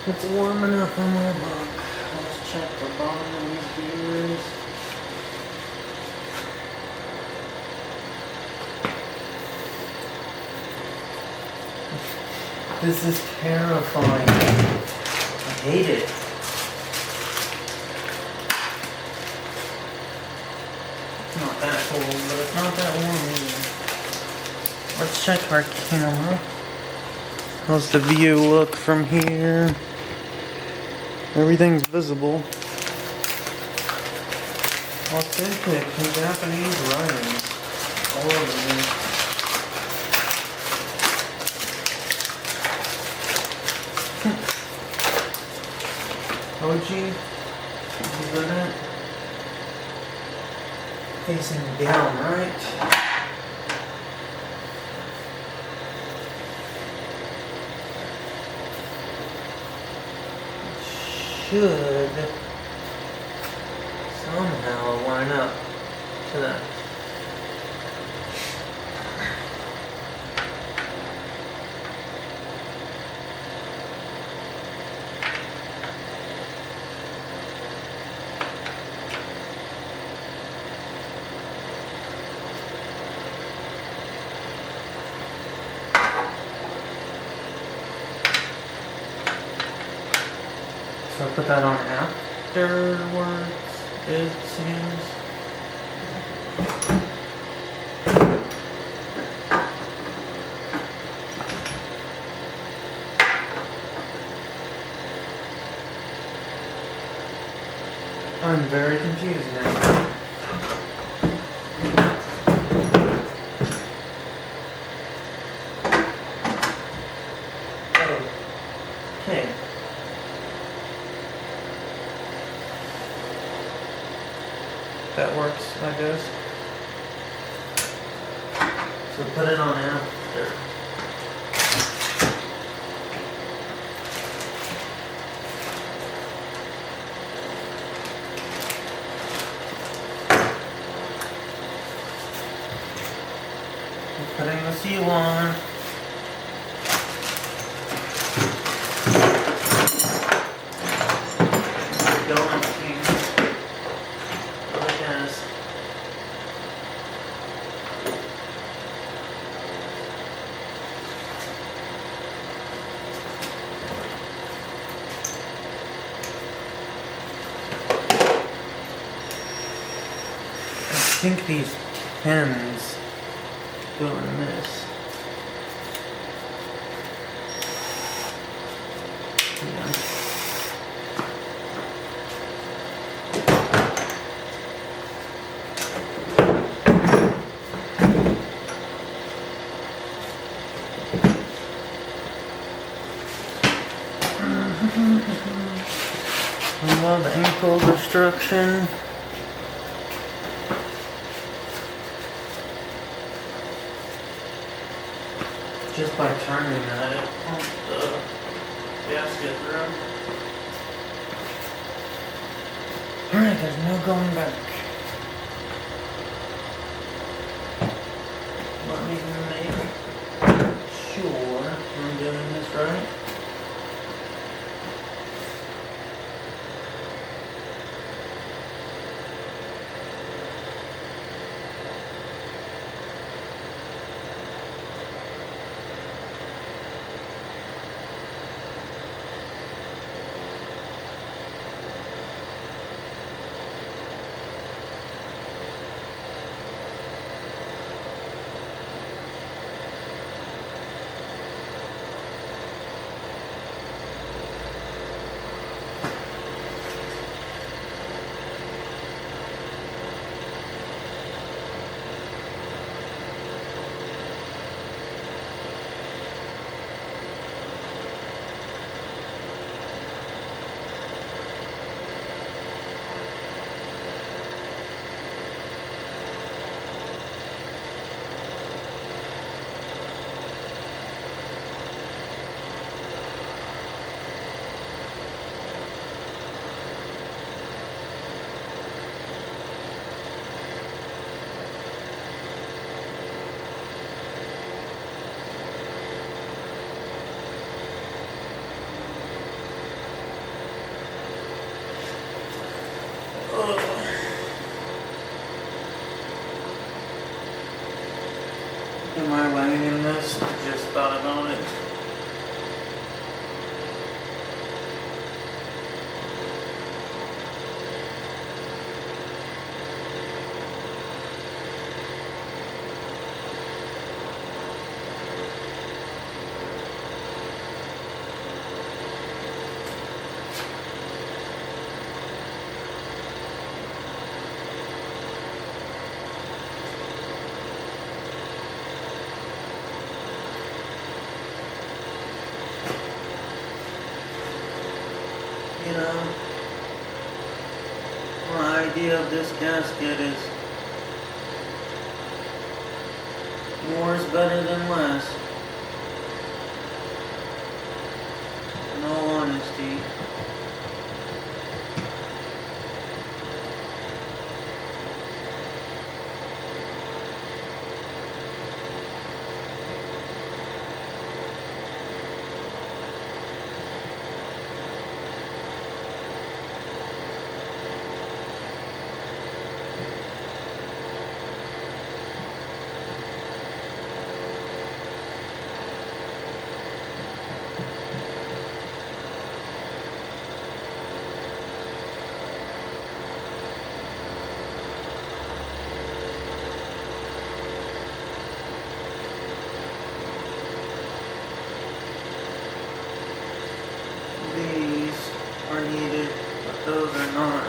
It's warm enough on my book. Let's check the bottom of these gears. This is terrifying. I hate it. It's not that cold, but it's not that warm either. Let's check our camera. How's the view look from here? Everything's visible. Authentic Japanese writing all over this. Oji, is that it? Facing down, right? Should somehow line up to that. So I put that on afterwards, it seems. I'm very confused now. Okay. That works, I guess. So put it on after. Putting the seal on. think these pins go in this. Yeah. I love ankle destruction. Just by turning that, it pumps the gasket through. Alright, there's no going back. Let me make sure I'm doing this right. Am I laying in this? Just thought about it. You know, my idea of this gasket is more is better than less. In all honesty. These are needed, but those are not.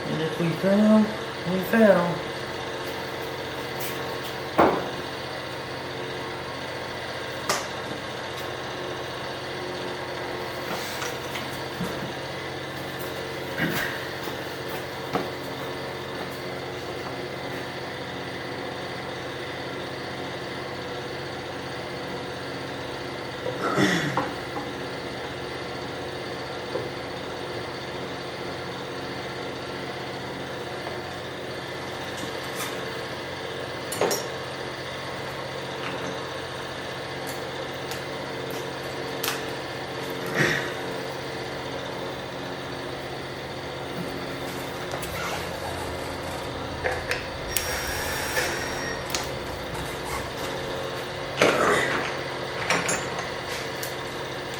And if we fail, we fail.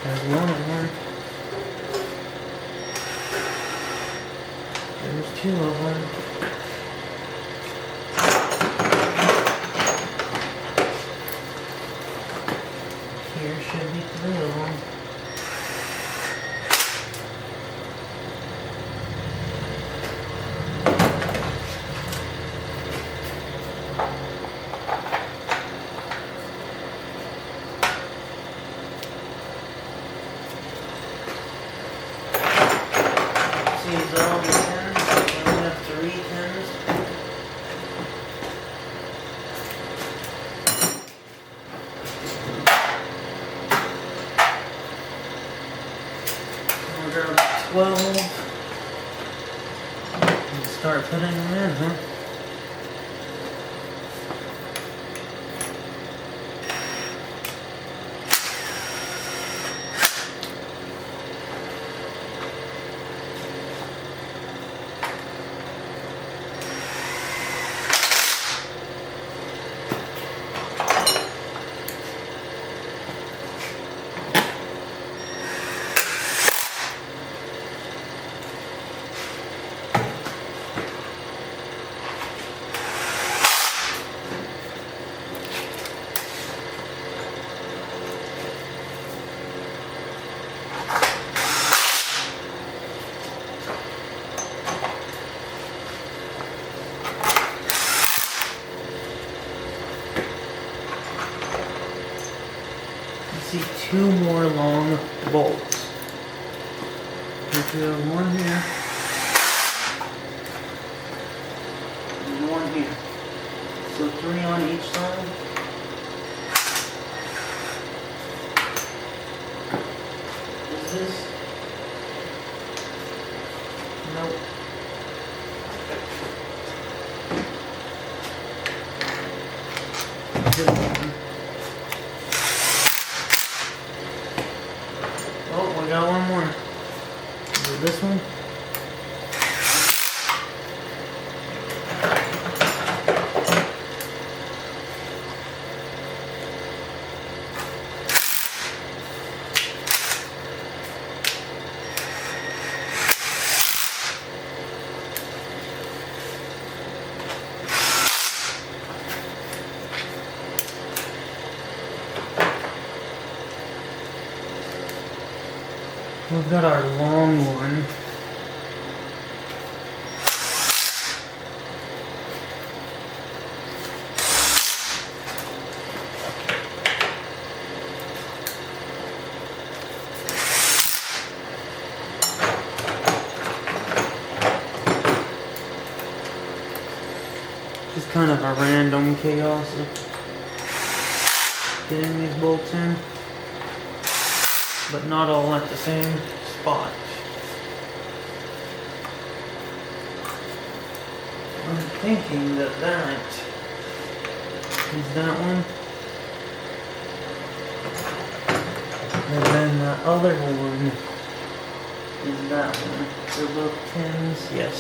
There's one of them. 2 of them. Here should be 3 of them. These are all the 10s. I only have 3 10s. I'll grab 12 and start putting them in, huh? See 2 more long bolts. If you have 1 here and 1 here, so 3 on each side. Is this? Nope. Good one. Oh, we got 1 more. Is it this one? We've got our long one. Just kind of a random chaos of getting these bolts in, but not all at the same spot. I'm thinking that is that one, and then the other one is that one. They're both 10s, yes.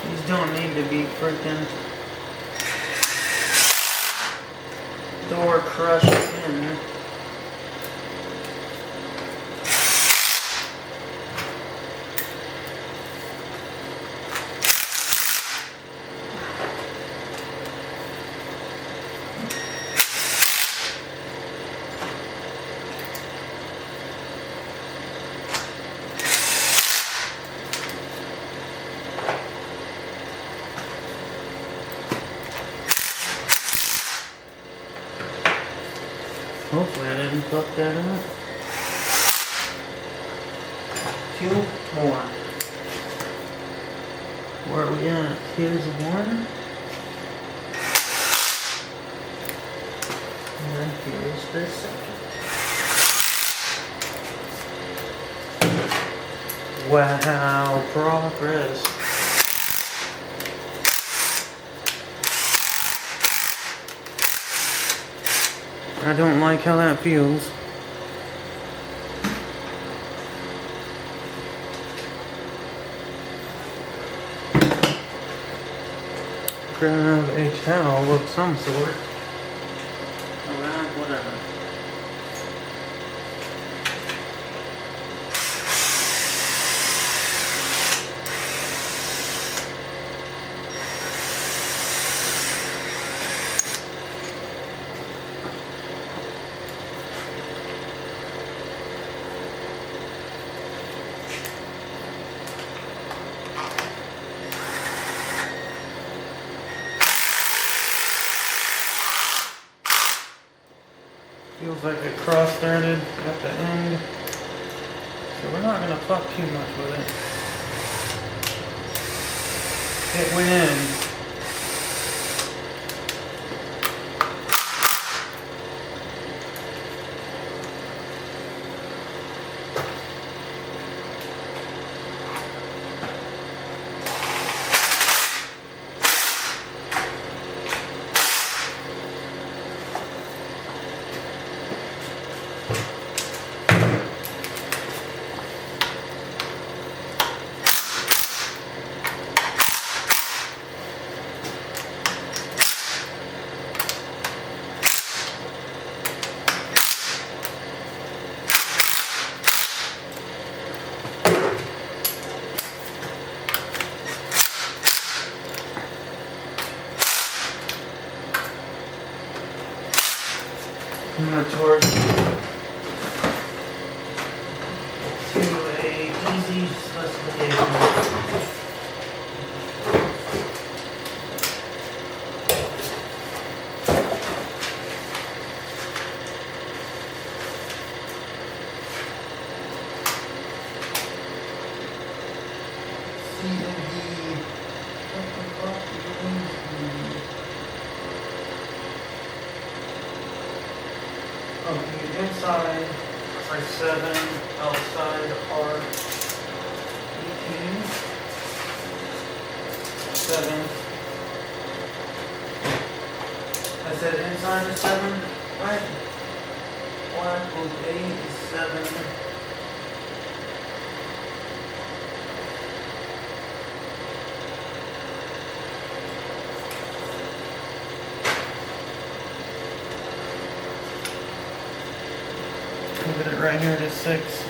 These don't need to be freaking door crushed in. Hopefully I didn't fuck that up. 2 more. Where are we at? Here's 1. And then here's the second. Wow, progress. I don't like how that feels. grab a towel of some sort. A rag, whatever. Feels like it cross-threaded at the end, so we're not going to fuck too much with it. It went in. I'm going to torque to a easy specification. Okay, inside are 7, outside are 18, 7. I said inside is 7, right? 1 equals 8 is 7. Look at it right here, it is 6.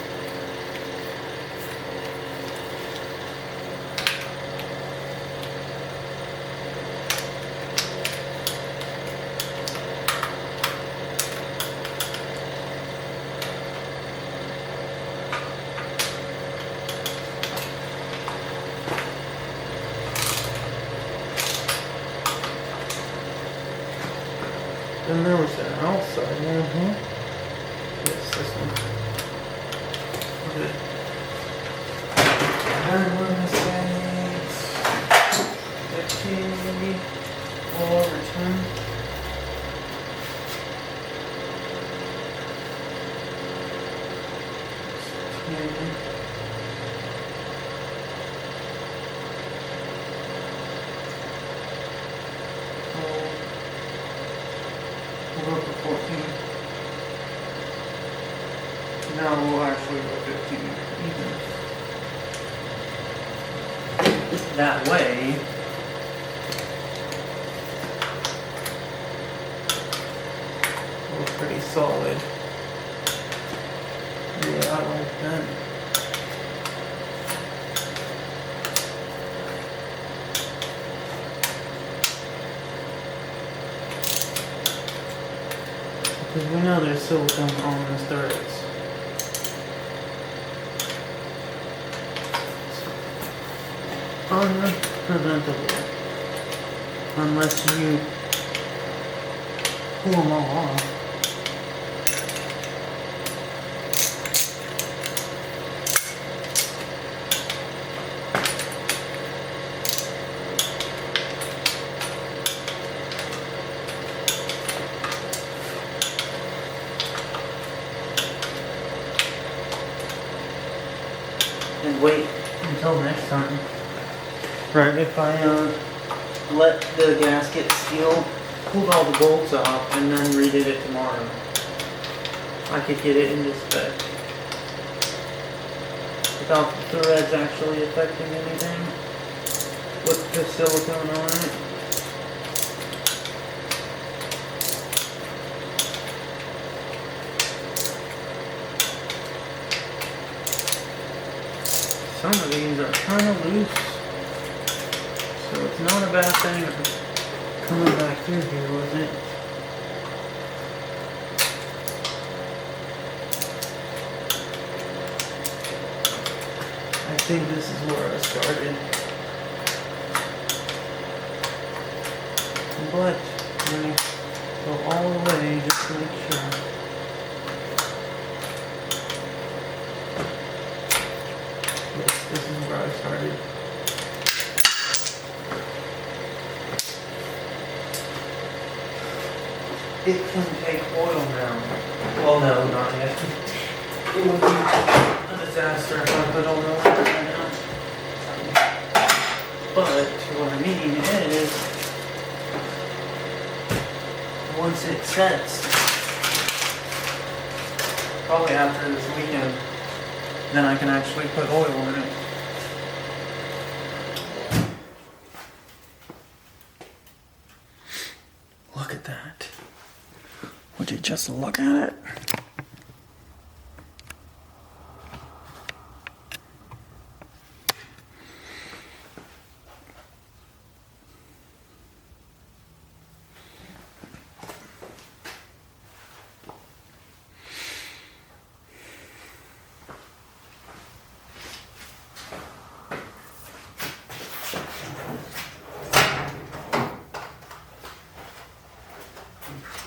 Then there was an outside one, huh? Yes, this one. Okay. And we're gonna say 15 maybe, or return. We'll go for 14. Now we'll actually go 15 even. That way, we're pretty solid. Yeah, I like that. Because we know there's silicone on the threads. Unpreventable. Unless you pull them all off. And wait until next time. Right, if I let the gasket seal, pulled all the bolts off, and then redid it tomorrow, I could get it into spec without the threads actually affecting anything with the silicone on it. Some of these are kind of loose, so it's not a bad thing coming back through here with it. I think this is where I started. But let me go all the way just to make sure. Yes, this is where I started. It can take oil now. Well, no, not yet. It would be a disaster if I put oil in right now. But what I mean is, once it sets, probably after this weekend, then I can actually put oil in it. Look at that. Would you just look at it?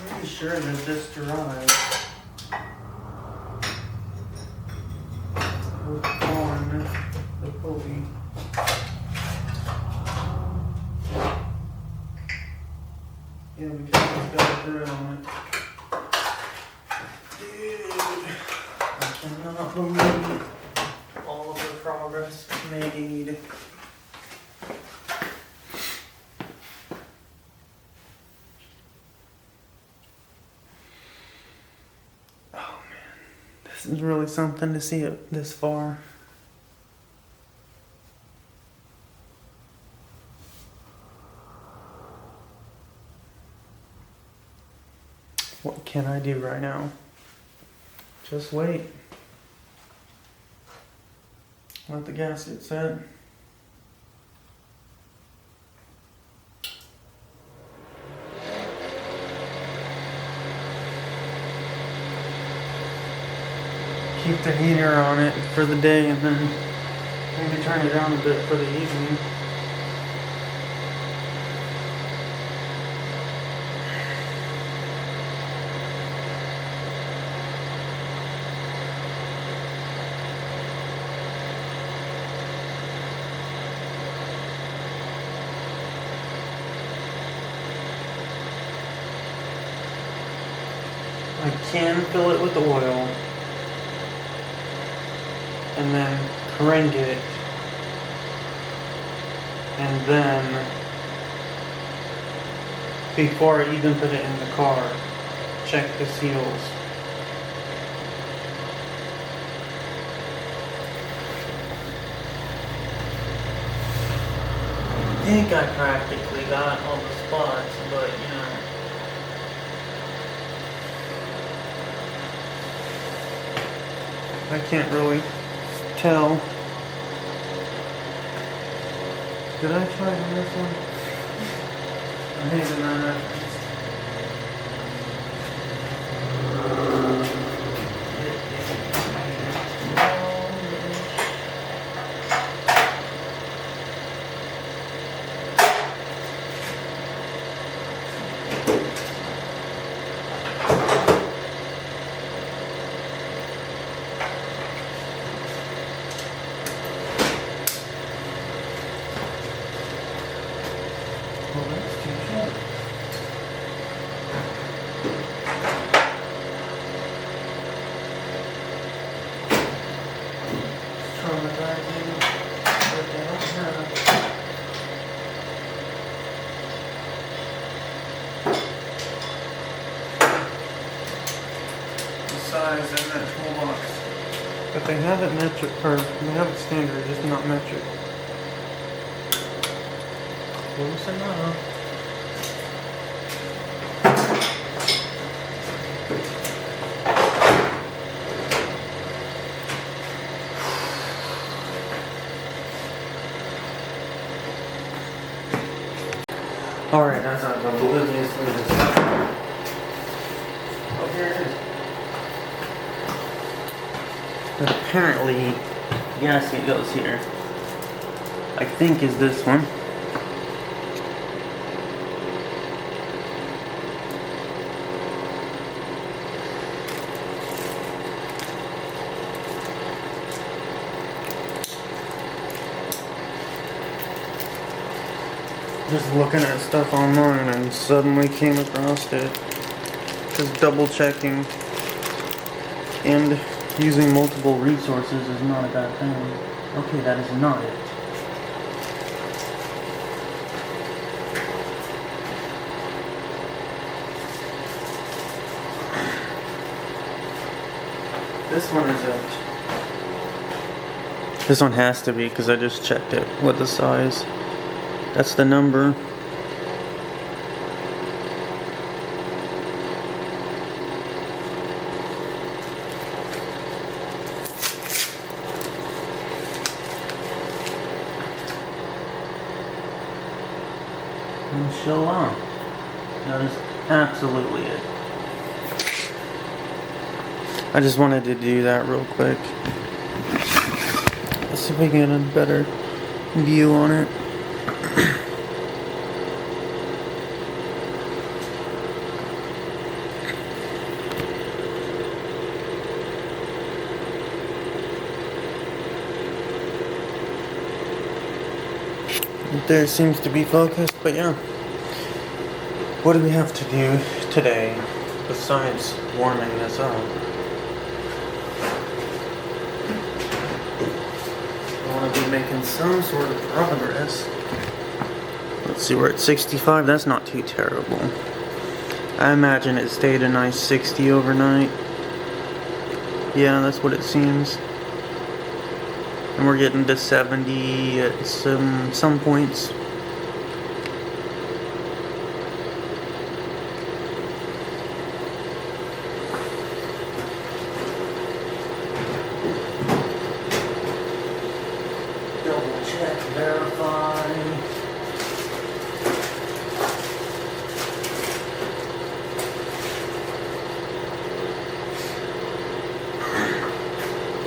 Pretty sure that this drive was on the pulley. Yeah, we just got a thread on it. Dude, I cannot believe all of the progress made. This is really something to see it this far. What can I do right now? Just wait. Let the gasket set. Keep the heater on it for the day and then maybe turn it down a bit for the evening. I can fill it with oil and then crank it, and then before I even put it in the car, check the seals. I think I practically got all the spots, but you know, I can't really tell. Did I try on this one? I hate the reference. Well, that's too short. Traumatizing, but they don't have. The size in that toolbox. But they have it metric, or they have it standard, just not metric. Close enough. Alright, as I'm obliviously discovering. Oh, here it is. But apparently, gasket goes here. I think is this one. Just looking at stuff online and suddenly came across it. Just double checking. And using multiple resources is not a bad thing. Okay, that is not it. This one is it. This one has to be because I just checked it with the size. That's the number. Inshallah. That is absolutely it. I just wanted to do that real quick. Let's see if we can get a better view on it. There seems to be focused, but yeah. What do we have to do today besides warming this up? I want to be making some sort of progress. Let's see, we're at 65. That's not too terrible. I imagine it stayed a nice 60 overnight. Yeah, that's what it seems. And we're getting to 70 at some points. Double check, verify.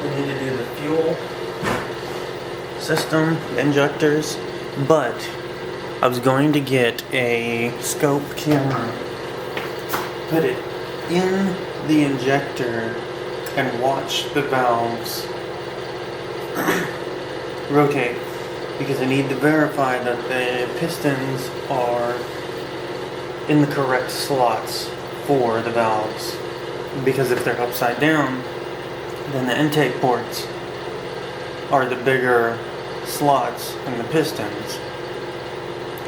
We need to do the fuel system, injectors, but I was going to get a scope camera, put it in the injector and watch the valves rotate, because I need to verify that the pistons are in the correct slots for the valves, because if they're upside down, then the intake ports are the bigger slots in the pistons,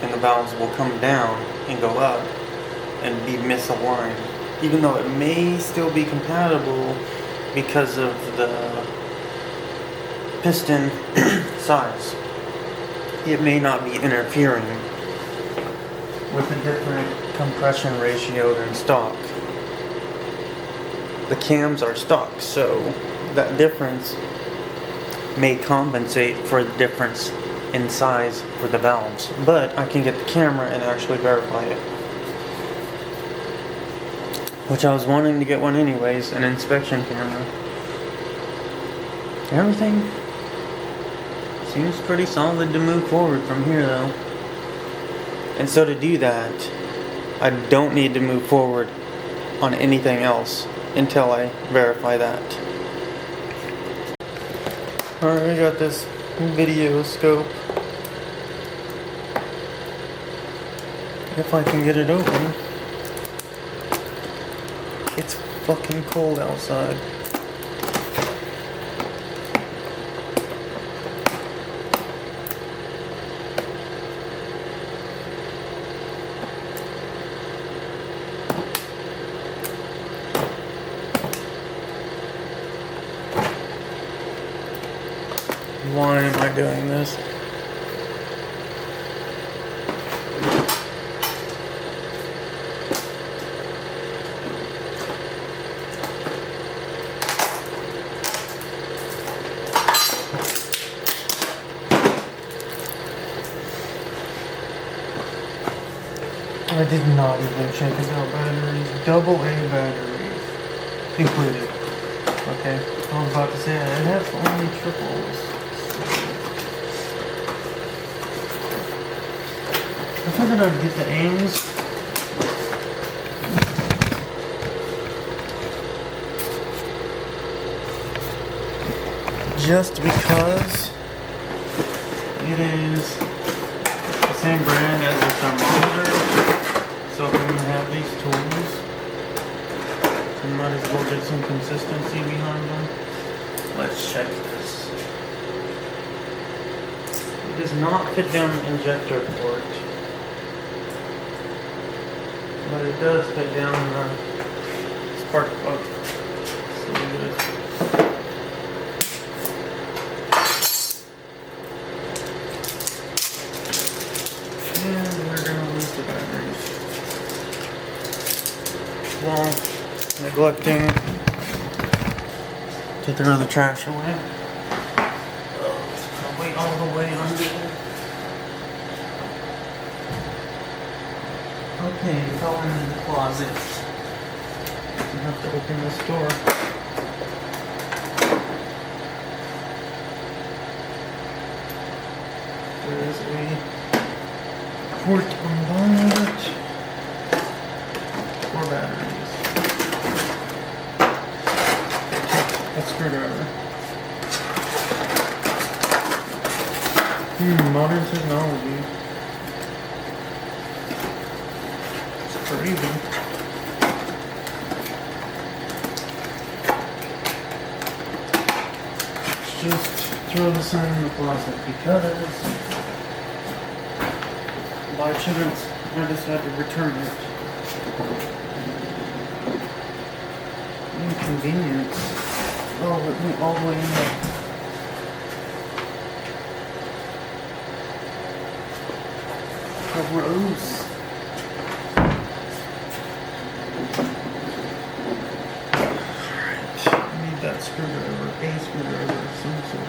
and the valves will come down and go up and be misaligned, even though it may still be compatible because of the piston size. It may not be interfering with a different compression ratio than stock. The cams are stock, so that difference may compensate for the difference in size for the valves, but I can get the camera and actually verify it, which I was wanting to get one anyways, an inspection camera. Everything seems pretty solid to move forward from here though, and so to do that I don't need to move forward on anything else until I verify that. Alright, we got this video scope. If I can get it open. It's fucking cold outside. Why am I doing this? I did not even check his out batteries. Double A batteries included. Okay, I was about to say I have only triples. I figured I'd get the aims. Just because it is the same brand as the thermometer, so if we have these tools, we might as well get some consistency behind them. Let's check this. It does not fit down the injector port, but it does fit down the spark plug. So good. While neglecting to throw the trash away. I'll wait all the way under. Okay, it fell into the closet. I have to open this door. There is a port on the bottom of it. 4 batteries. A screwdriver. Modern technology. It's crazy. Let's just throw this in the closet because by chance I decided to return it. Inconvenience. Oh, it went all the way in there. Gross. Alright, I need that screwdriver, a screwdriver of some sort.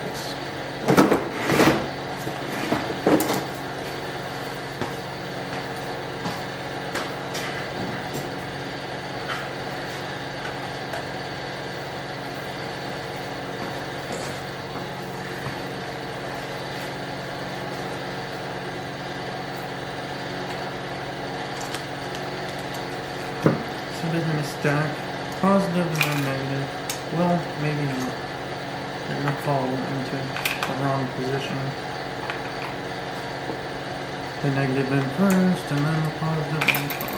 So they're going to stack positive and then negative. Well, maybe not. They're going to fall into the wrong position. The negative in first and then the positive in top.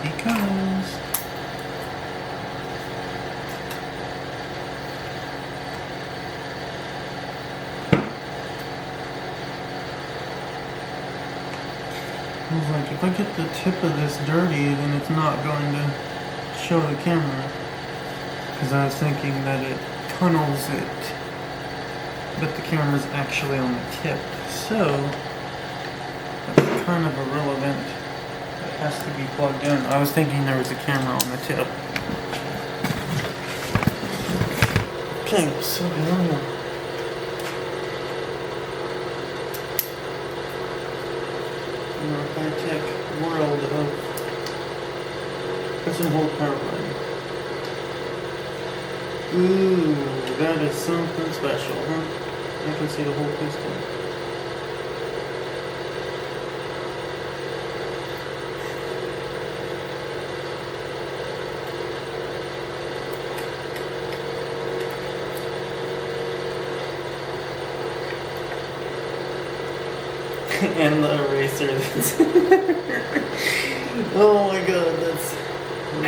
Because I was like, if I get the tip of this dirty, then it's not going to show the camera. Because I was thinking that it tunnels it, but the camera's actually on the tip. So, that's kind of irrelevant. It has to be plugged in. I was thinking there was a camera on the tip. Okay, so now high-tech world of it's a whole power line. Ooh, that is something special, huh? I can see the whole piston. And the eraser that's oh my god, that's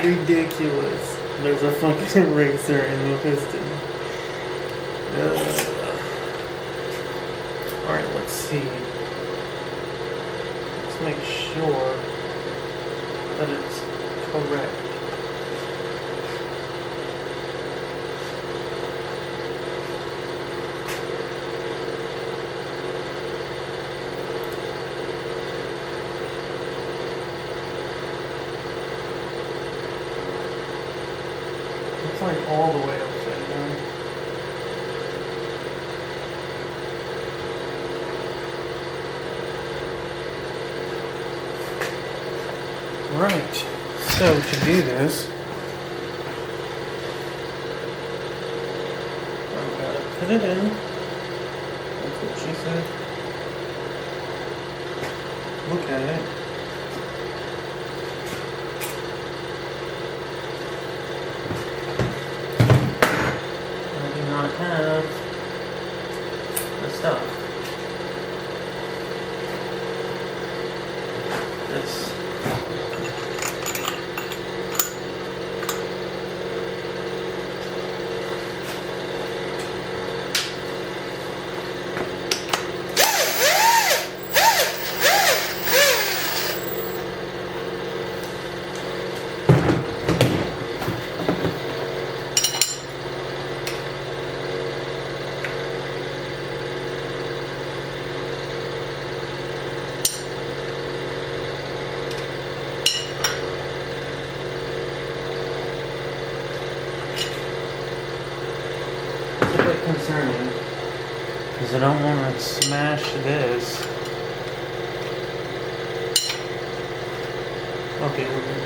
ridiculous. There's a fucking eraser in the piston. Alright, let's see. Let's make sure that it's correct. It's like all the way upside down. Alright, so to do this, I've got to put it in. That's what she said. Look at it. I do not have the stuff. This. Concerning because I don't want to smash this. Okay, we're good.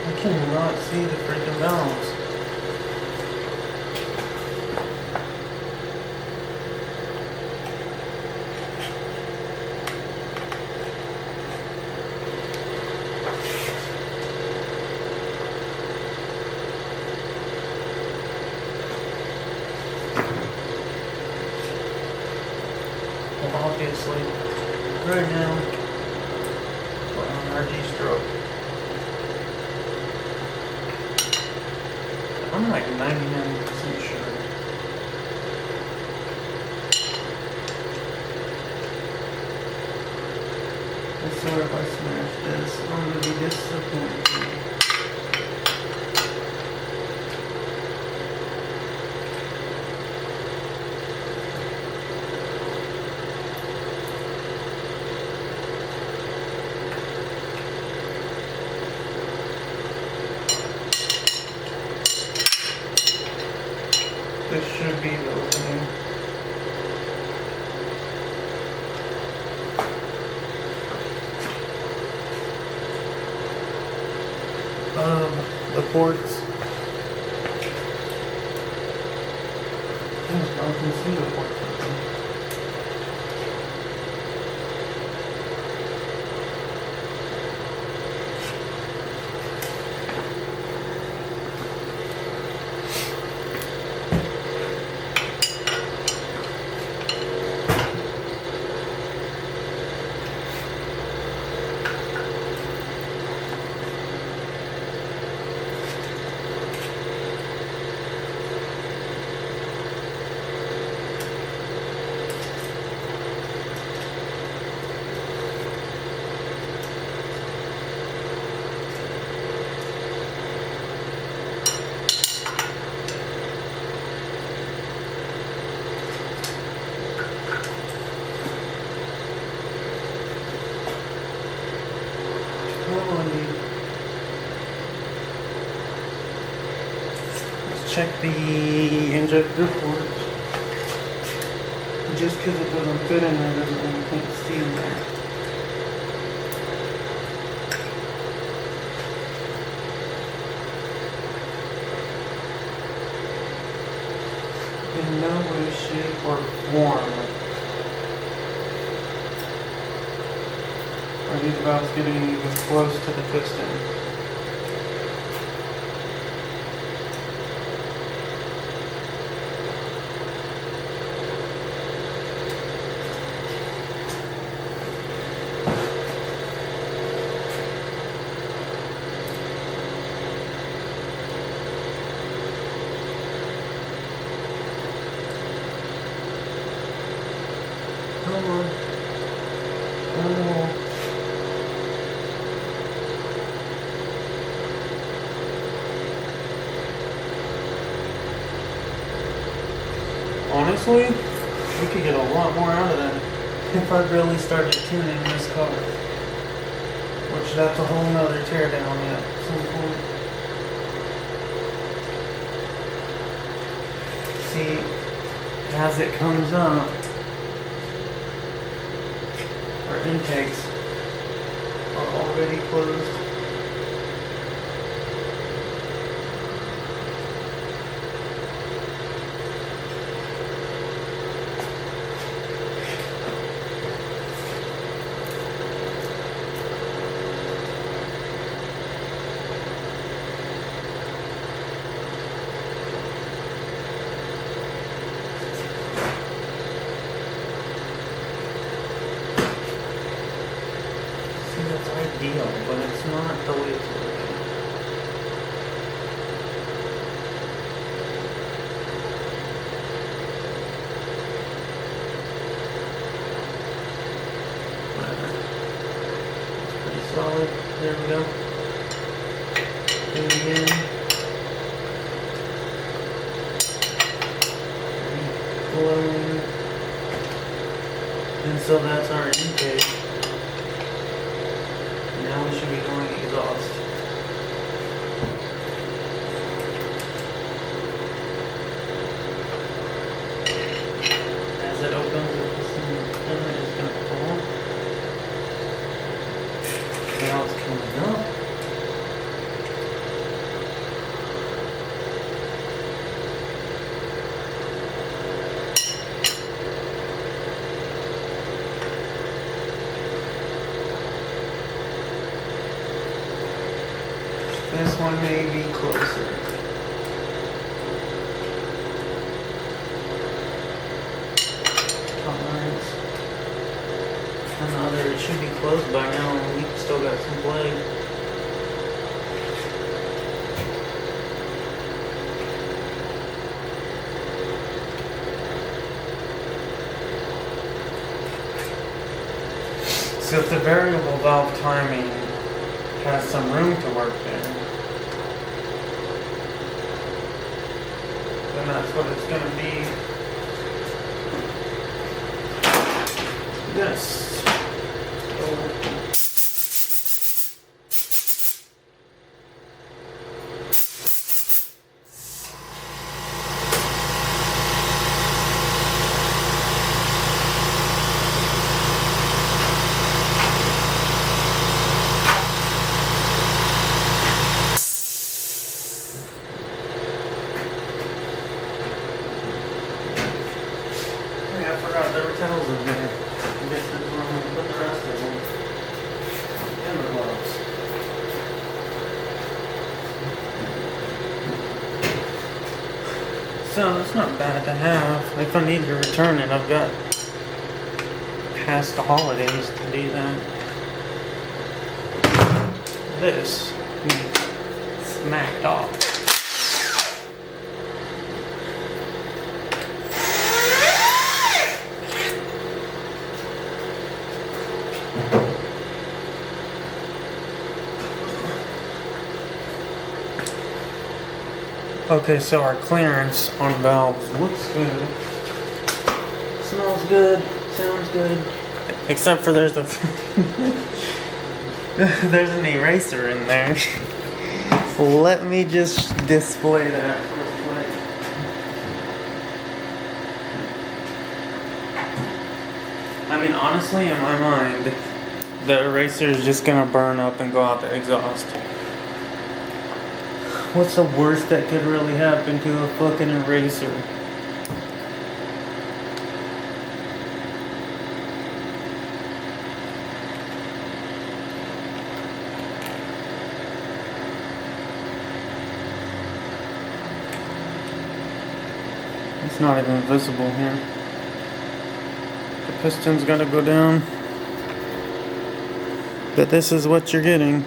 I cannot see the freaking valves. Well, obviously, right now, we're on RG stroke. I'm like 99% sure. I swear if I smash this, I'm gonna be disappointed. This should be the opening. Of the ports. in Singapore. Let's check the injector port. Just because it doesn't fit in there doesn't mean you can't see in there. In no way, shape, or form are these valves getting even close to the piston. Come on. Oh. Honestly, we could get a lot more out of that if I really started tuning this car. Which that's a whole nother teardown at some point. See, as it comes up, our intakes are already closed. It's ideal, but it's not the way it's working. Whatever. It's pretty solid. There we go. Do it again. Flowing. And so that's our intake. Now we should be going exhaust. As it opens, the piston is going to fall. Now it's coming up. This one may be closer. Tolerance. And the other, it should be closed by now, and we've still got some play. So if the variable valve timing has some room to work there, then that's what it's going to be. Yes. So it's not bad to have. If I need to return it, I've got past the holidays to do that. This needs smacked off. Okay, so our clearance on valves looks good. Smells good. Sounds good. Except for there's a there's an eraser in there. Let me just display that real quick. I mean, honestly, in my mind, the eraser is just gonna burn up and go out the exhaust. What's the worst that could really happen to a fucking eraser? It's not even visible here. The piston's gotta go down. But this is what you're getting.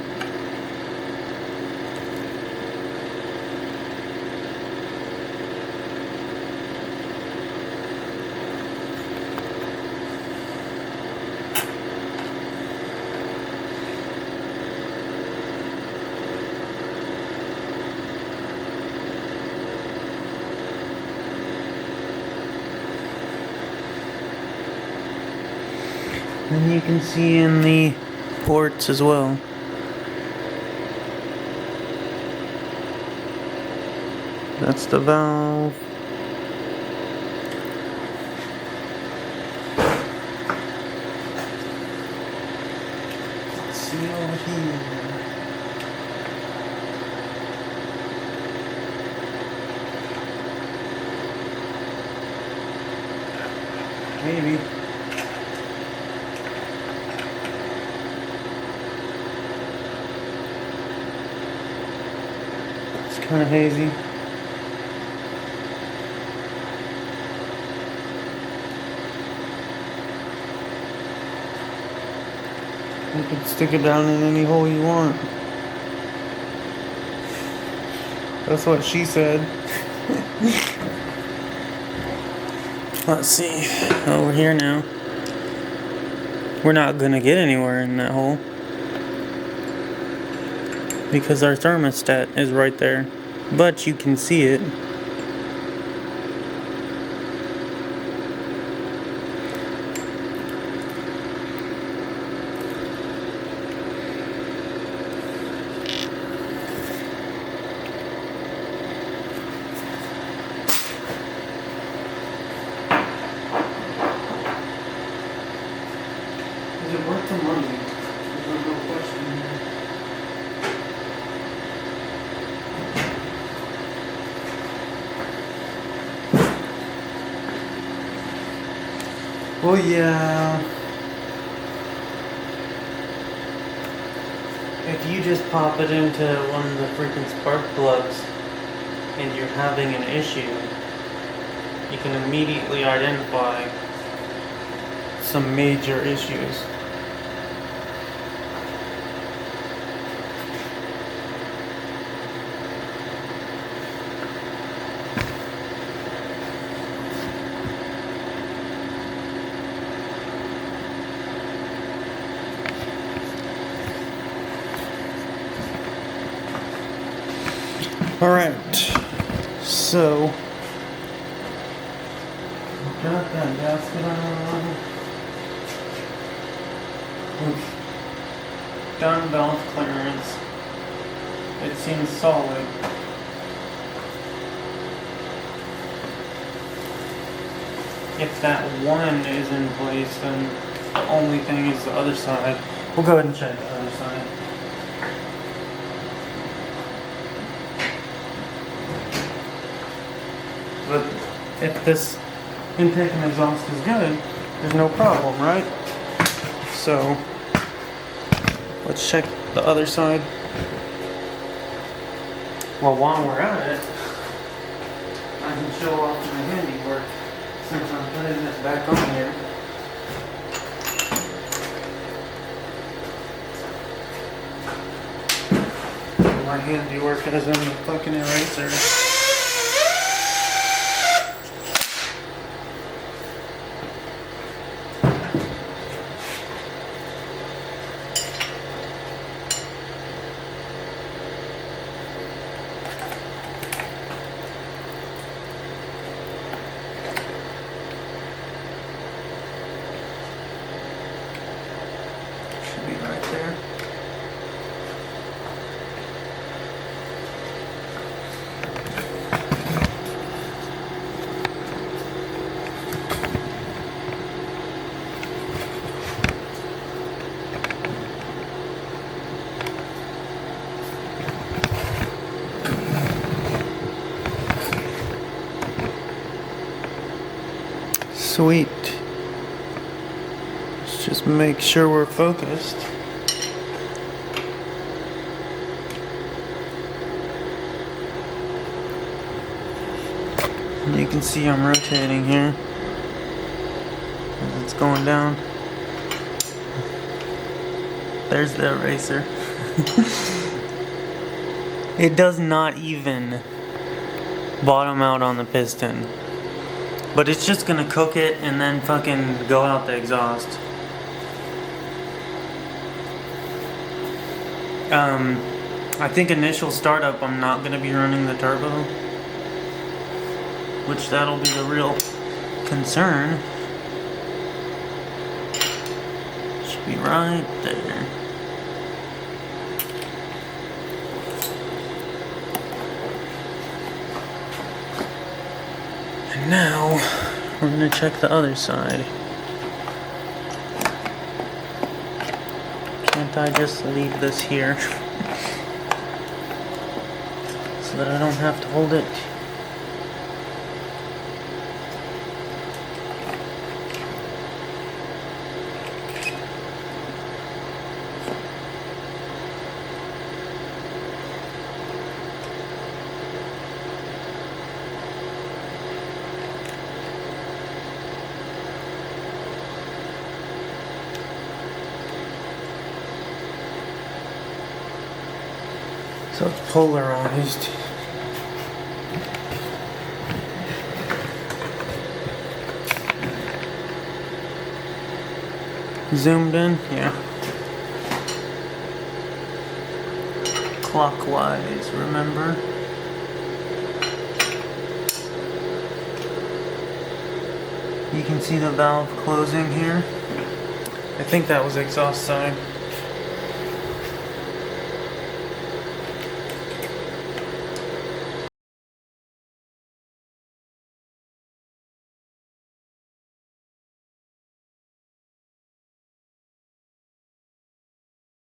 And you can see in the ports as well. That's the valve. Let's see over here. Maybe. Kind of hazy. You can stick it down in any hole you want. That's what she said. Let's see. Over here now. We're not gonna get anywhere in that hole, because our thermostat is right there, but you can see it. Is it worth the money? There's no question here. Oh yeah. If you just pop it into one of the freaking spark plugs and you're having an issue, you can immediately identify some major issues. Alright, so got that gasket on. We've done valve clearance. It seems solid. If that one is in place, then the only thing is the other side. We'll go ahead and check the other side. But if this intake and exhaust is good, there's no problem, right? So let's check the other side. Well, while we're at it, I can show off my handiwork since I'm putting this back on here. My handiwork as I'm a fucking eraser. Should be right there. Sweet. Let's just make sure we're focused. And you can see I'm rotating here as it's going down. There's the eraser. It does not even bottom out on the piston. But it's just gonna cook it and then fucking go out the exhaust. I think initial startup I'm not gonna be running the turbo, which that'll be the real concern. Should be right there. And now we're gonna check the other side. Can't I just leave this here so that I don't have to hold it? So it's polarized. Zoomed in? Yeah. Clockwise, remember? You can see the valve closing here. I think that was exhaust side.